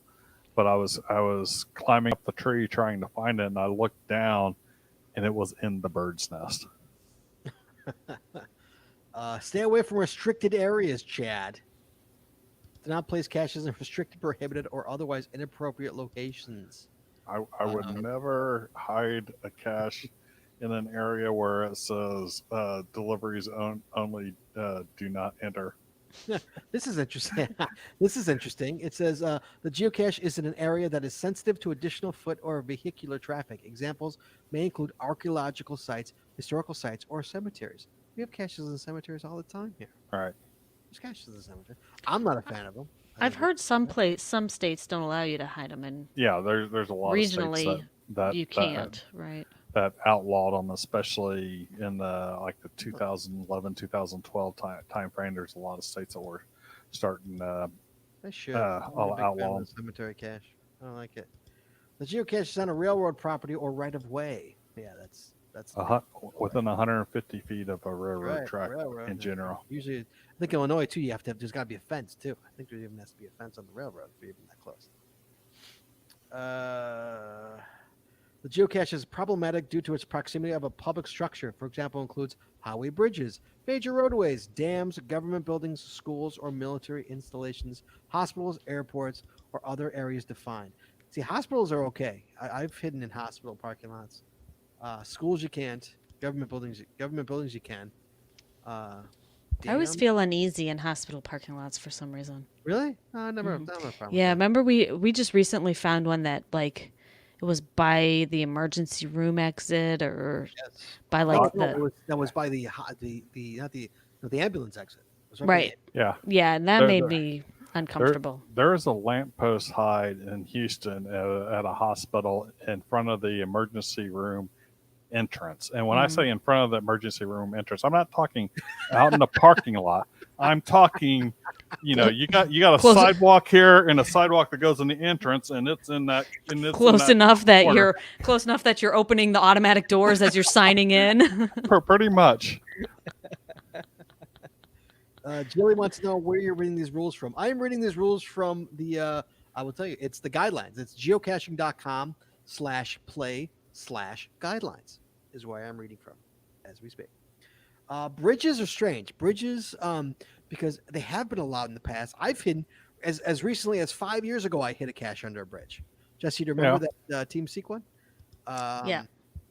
A: but I was climbing up the tree trying to find it, and I looked down, and it was in the bird's nest.
C: Stay away from restricted areas, Chad. Do not place caches in restricted, prohibited, or otherwise inappropriate locations.
A: I would never hide a cache in an area where it says deliveries only, do not enter.
C: This is interesting. This is interesting. It says the geocache is in an area that is sensitive to additional foot or vehicular traffic. Examples may include archaeological sites, historical sites, or cemeteries. We have caches in cemeteries all the time here.
A: All right.
C: There's caches in cemeteries. I'm not a fan of them.
B: I've heard some states don't allow you to hide them, and
A: Yeah, there's a lot of
B: regionally
A: states that
B: you can't, right?
A: that outlawed them, especially in the 2011 2012 time frame. There's a lot of states that were starting
C: They should.
A: I'll
C: I'm a big fan of
A: outlaw
C: the cemetery cache. I don't like it. The geocache is on a railroad property or right of way. Yeah, that's
A: within 150 feet of a railroad
C: right,
A: track
C: railroad.
A: in general.
C: Usually, I think Illinois too. You have to have. There's got to be a fence too. I think there even has to be a fence on the railroad to be even that close. The geocache is problematic due to its proximity of a public structure. For example, includes highway bridges, major roadways, dams, government buildings, schools, or military installations, hospitals, airports, or other areas defined. See, hospitals are okay. I've hidden in hospital parking lots. Schools you can't. Government buildings you can.
B: I always
C: Dams?
B: feel uneasy in hospital parking lots for some reason.
C: Really? I never have a problem.
B: Yeah,
C: with
B: remember we just recently found one that it was by the emergency room exit or
C: that. Yes.
B: by
C: that was by the ambulance exit. It was by
B: right.
A: Yeah.
B: Yeah, and that
A: There-
B: made
A: there-
B: me uncomfortable.
A: There is a lamppost hide in Houston at a hospital in front of the emergency room entrance. And when I say in front of the emergency room entrance, I'm not talking out in the parking lot. I'm talking, you got a
B: Close-
A: sidewalk here and a sidewalk that goes in the entrance, and it's in that. And it's
B: Close
A: in that
B: enough that
A: corner.
B: you're opening the automatic doors as you're signing in.
A: Pretty much.
C: Jilly wants to know where you're reading these rules from. I am reading these rules from the, I will tell you, it's the guidelines. It's geocaching.com/play/guidelines is where I'm reading from as we speak. Bridges are strange. Bridges, because they have been allowed in the past. I've hidden as recently as 5 years ago, I hit a cache under a bridge. Jesse, do you remember that Team Seek one?
B: Yeah.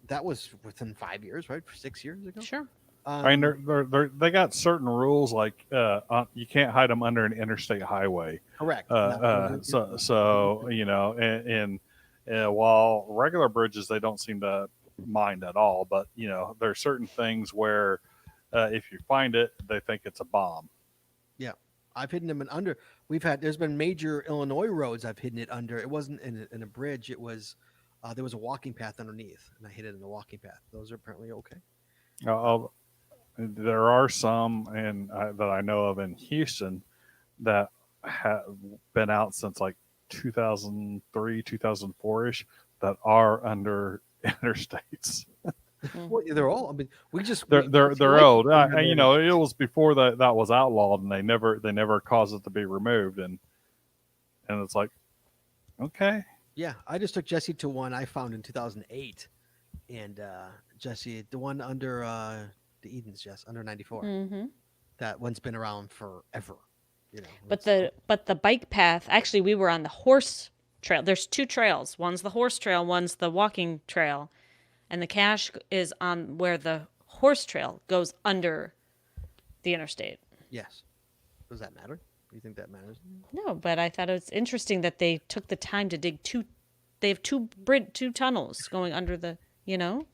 C: That was within 5 years, right? 6 years ago.
B: Sure.
A: I mean, they got certain rules like you can't hide them under an interstate highway.
C: Correct.
A: So you know, and while regular bridges they don't seem to mind at all, but you know, there are certain things where if you find it, they think it's a bomb.
C: Yeah, I've hidden them in under. There's been major Illinois roads I've hidden it under. It wasn't in a bridge. It was there was a walking path underneath, and I hid it in the walking path. Those are apparently okay.
A: There are some that I know of in Houston that have been out since like 2003, 2004 ish that are under interstates.
C: Well, they're all. I mean,
A: They're old. You know, it was before that was outlawed, and they never caused it to be removed, and it's like, okay.
C: Yeah, I just took Jesse to one I found in 2008, and Jesse, the one under the Edens, Jess, under 94.
B: Mm-hmm.
C: That one's been around forever. You know,
B: But the bike path, actually, we were on the horse trail. There's two trails. One's the horse trail, one's the walking trail. And the cache is on where the horse trail goes under the interstate.
C: Yes. Does that matter? Do you think that matters?
B: No, but I thought it was interesting that they took the time to dig two. They have two tunnels going under the, you know.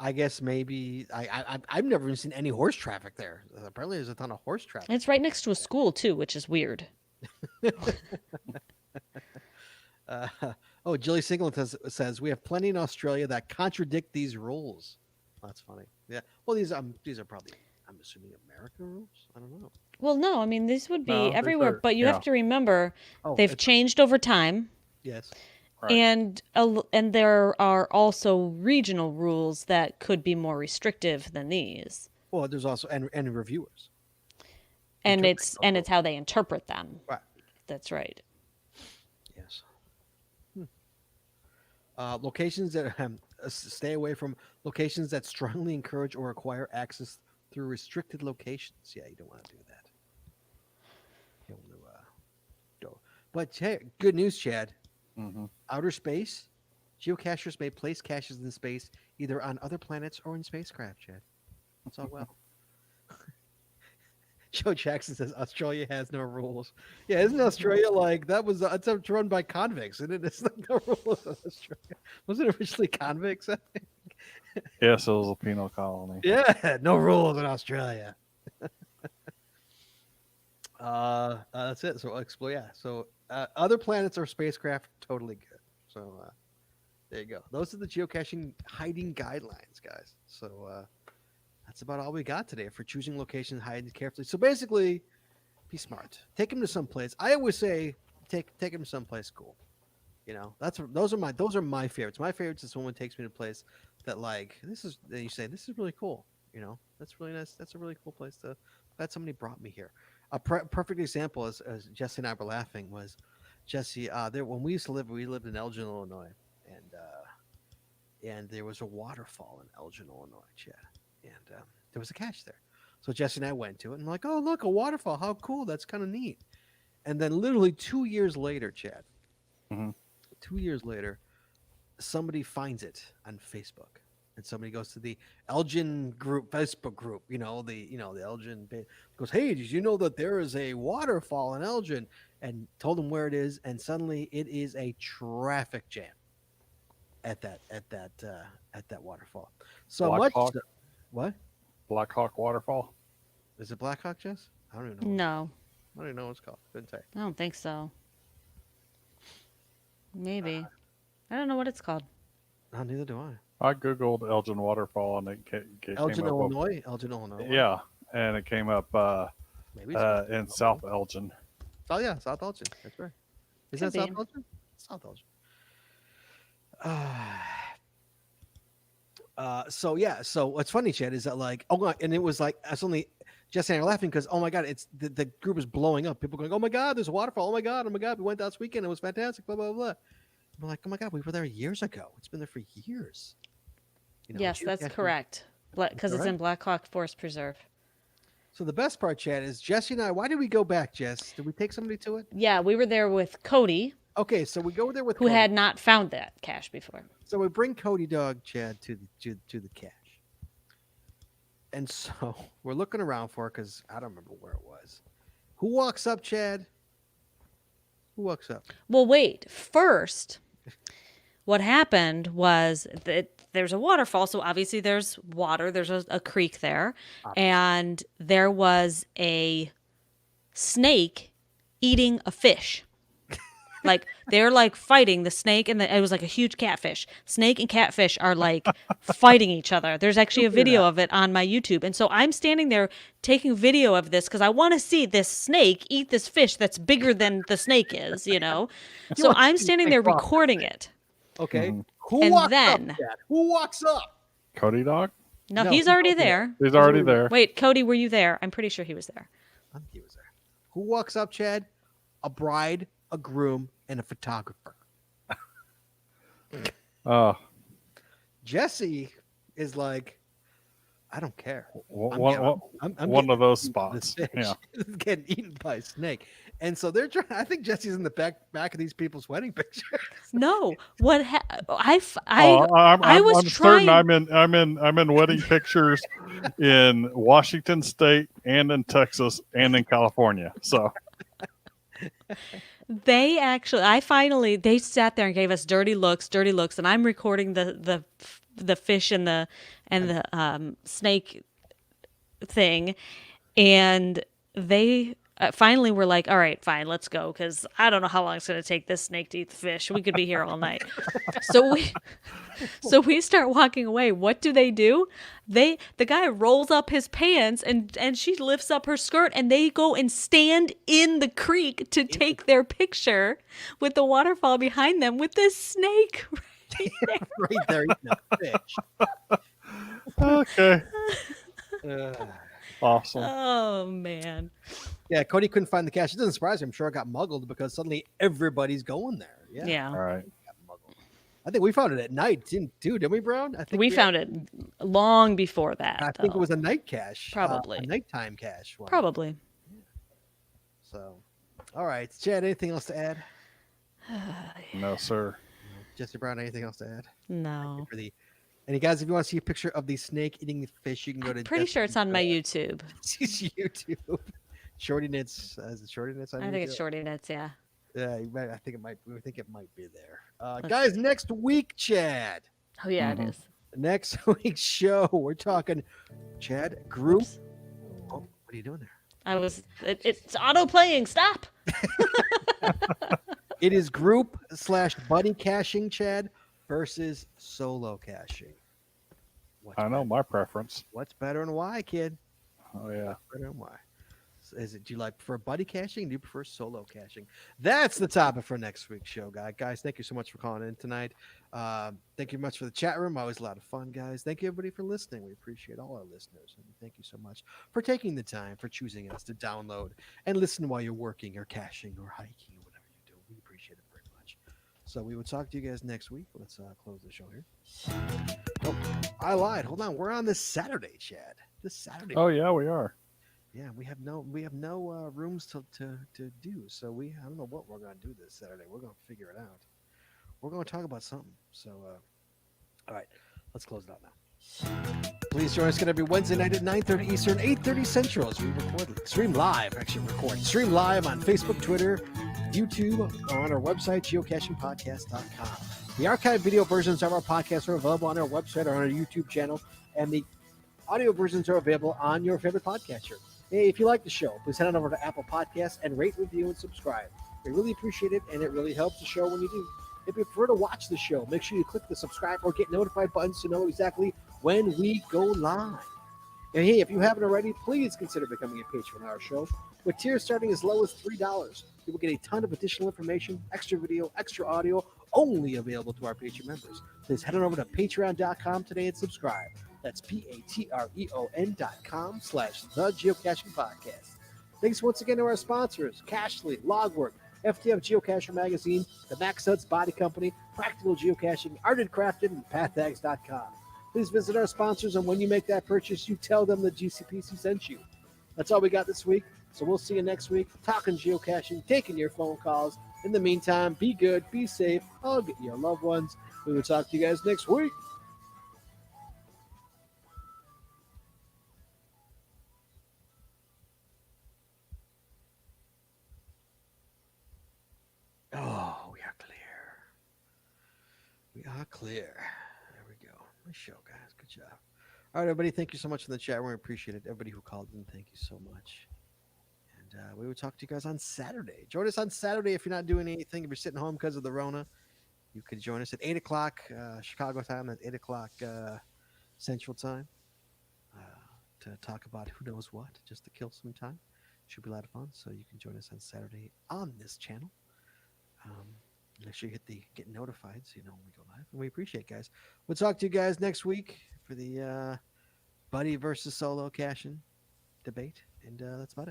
C: I guess maybe I've never even seen any horse traffic there. Apparently, there's a ton of horse traffic.
B: And it's right next to a school too, which is weird.
C: Jilly Singleton says we have plenty in Australia that contradict these rules. That's funny. Yeah. Well, these are probably, I'm assuming, American rules. I don't know.
B: Well, no, I mean these would be
A: No,
B: everywhere, but you
A: yeah.
B: have to remember
C: Oh,
B: they've changed over time.
C: Yes.
A: Right.
B: And there are also regional rules that could be more restrictive than these.
C: Well, there's also and reviewers.
B: And it's how they interpret them.
C: Right.
B: That's right.
C: Yes. Locations that stay away from locations that strongly encourage or require access through restricted locations. Yeah, you don't want to do that. You don't want to go. But hey, good news, Chad.
A: Mm-hmm.
C: Outer space, geocachers may place caches in space either on other planets or in spacecraft, Chad. That's all well. Joe Jackson says Australia has no rules. Yeah, isn't Australia like that was it's run by convicts, isn't it? It's like no rules in Australia. Was it originally convicts? I think?
A: Yes, it was a penal colony.
C: Yeah, no rules in Australia. That's it. So explore. Yeah. So other planets or spacecraft, totally good. So there you go. Those are the geocaching hiding guidelines, guys. So that's about all we got today for choosing locations, hiding carefully. So basically, be smart. Take them to some place. I always say take them to someplace cool. You know, those are my favorites. My favorites is when someone takes me to a place that like then you say this is really cool. You know, that's really nice. That's a really cool place to. Glad somebody brought me here. A perfect example, as Jesse and I were laughing, was Jesse. When we lived in Elgin, Illinois, and there was a waterfall in Elgin, Illinois, Chad, and there was a cache there. So Jesse and I went to it, and I'm like, oh look, a waterfall! How cool! That's kind of neat. And then literally 2 years later, Chad, 2 years later, somebody finds it on Facebook. And somebody goes to the Elgin group, Facebook group, the Elgin goes, hey, did you know that there is a waterfall in Elgin? And told them where it is, and suddenly it is a traffic jam at that waterfall. So
A: Black
C: much.
A: Hawk?
C: What?
A: Black Hawk Waterfall.
C: Is it Black Hawk, Jess? I don't even know.
B: No,
C: I don't even know what it's called. Couldn't say.
B: I don't think so. Maybe. I don't know what it's called.
C: Oh, neither do I.
A: I googled Elgin Waterfall and it
C: Elgin,
A: came up.
C: Illinois. Elgin, Illinois.
A: Yeah, and it came up
C: Maybe it's
A: in South Elgin.
C: Oh yeah, South Elgin. That's right. Is
B: Could
C: that
B: be.
C: South Elgin? South Elgin. So what's funny, Chad, is that like, and it was like, that's only Jesse and I are laughing because, oh my God, it's the group is blowing up. People going, oh my God, there's a waterfall. Oh my God, we went last weekend. It was fantastic. Blah blah blah. I'm like, oh my God, we were there years ago. It's been there for years.
B: Yes, that's correct. Because it's in Black Hawk Forest Preserve.
C: So the best part, Chad, is Jesse and I. Why did we go back, Jess? Did we take somebody to it?
B: Yeah, we were there with Cody,
C: Okay, so we go there with
B: who
C: Cody.
B: had not found that cache before.
C: So we bring Cody Dog Chad to the cache, and so we're looking around for it because I don't remember where it was. Who walks up, Chad? Who walks up?
B: Well, wait. First, what happened was that there's a waterfall, so obviously there's water. There's a creek there, and there was a snake eating a fish. Like they're like fighting the snake, and it was like a huge catfish. Snake and catfish are like fighting each other. There's actually a video of it on my YouTube, and so I'm standing there taking video of this because I want to see this snake eat this fish that's bigger than the snake is, you know. So I'm standing there recording it.
C: Okay.
A: Mhm.
C: Who
B: And
C: walks
B: then-
C: up, Chad? Who walks up?
A: Cody Dog?
B: No,
C: No,
B: he's
C: he's
B: already
C: over
B: there.
A: He's already there.
B: Wait, Cody, were you there? I'm pretty sure he was there.
C: I think he was there. Who walks up, Chad? A bride, a groom, and a photographer.
A: Oh,
C: Jesse is like, I don't care. I'm
A: one,
C: getting- I'm
A: one
C: getting
A: of those
C: eaten
A: spots.
C: this fish.
A: Yeah.
C: Getting eaten by a snake. And so they're trying. I think Jesse's in the back of these people's wedding pictures.
B: No, what I
A: I'm
B: was
A: certain
B: trying-
A: I'm in wedding pictures in Washington State and in Texas and in California. So
B: They sat there and gave us dirty looks, and I'm recording the fish and the snake thing, and they finally were like, "All right, fine, let's go," because I don't know how long it's going to take this snake to eat the fish. We could be here all night. So we start walking away. What do? The guy rolls up his pants and she lifts up her skirt, and they go and stand in the creek to take their picture with the waterfall behind them with this snake right there.
C: Right there eating a fish.
A: okay, awesome.
B: Oh man.
C: Yeah, Cody couldn't find the cache. It doesn't surprise me. I'm sure it got muggled because suddenly everybody's going there. Yeah.
B: Yeah.
A: All right.
C: It got muggled. I think we found it at night, didn't we, Brown? I think
B: We found it long before that.
C: I think it
B: though.
C: was a night cache.
B: Probably.
C: A nighttime cache. one.
B: Probably.
C: So, all right. Chad, anything else to add?
A: No, sir.
C: Jesse Brown, anything else to add?
B: No.
C: For the And you guys, if you want to see a picture of the snake eating the fish, you can go to
B: Pretty sure it's on my YouTube.
C: YouTube. Shorty Knits. Is it Shorty Knits on
B: I think it's
C: YouTube?
B: Shorty Knits, yeah.
C: Yeah, I think it might. We think it might be there.
B: Let's
C: Guys,
B: see.
C: next week, Chad.
B: Oh yeah,
A: Mhm.
B: it is.
C: Next week's show, we're talking Chad group.
B: Oops.
C: Oh, what are you doing there?
B: It's auto playing. Stop.
C: It is group / buddy caching, Chad, versus solo caching. What's
A: I know my preference.
C: What's better and why, kid?
A: Oh yeah.
C: Better and why? Do you prefer buddy caching? Do you prefer solo caching? That's the topic for next week's show, guys. Thank you so much for calling in tonight. Thank you much for the chat room. Always a lot of fun, guys. Thank you everybody for listening. We appreciate all our listeners, and thank you so much for taking the time for choosing us to download and listen while you're working or caching or hiking or whatever you do. We appreciate it very much. So we will talk to you guys next week. Let's close the show here. Oh, I lied. Hold on. We're on this Saturday, Chad. This Saturday.
A: Oh yeah, we are.
C: Yeah, we have no rooms to do. So I don't know what we're gonna do this Saturday. We're gonna figure it out. We're gonna talk about something. So all right, let's close it out now. Please join us every Wednesday night at 9:30 Eastern, 8:30 Central as we stream live on Facebook, Twitter, YouTube, or on our website, geocachingpodcast.com. The archived video versions of our podcasts are available on our website or on our YouTube channel, and the audio versions are available on your favorite podcatcher. Hey, if you like the show, please head on over to Apple Podcasts and rate, review, and subscribe. We really appreciate it, and it really helps the show when you do. If you prefer to watch the show, make sure you click the subscribe or get notified buttons to know exactly when we go live. And hey, if you haven't already, please consider becoming a patron on our show. With tiers starting as low as $3, you will get a ton of additional information, extra video, extra audio, only available to our Patreon members. Please head on over to patreon.com today and subscribe. That's patreon.com/The Geocaching Podcast. Thanks once again to our sponsors, Cachly, Logwork, FTF Geocacher Magazine, the Max Huts Body Company, Practical Geocaching, Arted Crafted, and PathTags.com. Please visit our sponsors, and when you make that purchase, you tell them the GCPC sent you. That's all we got this week. So we'll see you next week. Talking geocaching, taking your phone calls. In the meantime, be good, be safe, hug your loved ones. We will talk to you guys next week. Oh, we are clear. We are clear. There we go. Nice show, guys. Good job. All right, everybody. Thank you so much in the chat room. We appreciate it. Everybody who called in, thank you so much. And we will talk to you guys on Saturday. Join us on Saturday if you're not doing anything. If you're sitting home because of the Rona, you could join us at 8 o'clock Chicago time. That's 8 o'clock Central time to talk about who knows what, just to kill some time. Should be a lot of fun. So you can join us on Saturday on this channel. Make sure you hit the get notified so you know when we go live. And we appreciate it, guys. We'll talk to you guys next week for the buddy versus solo caching debate. And that's about it.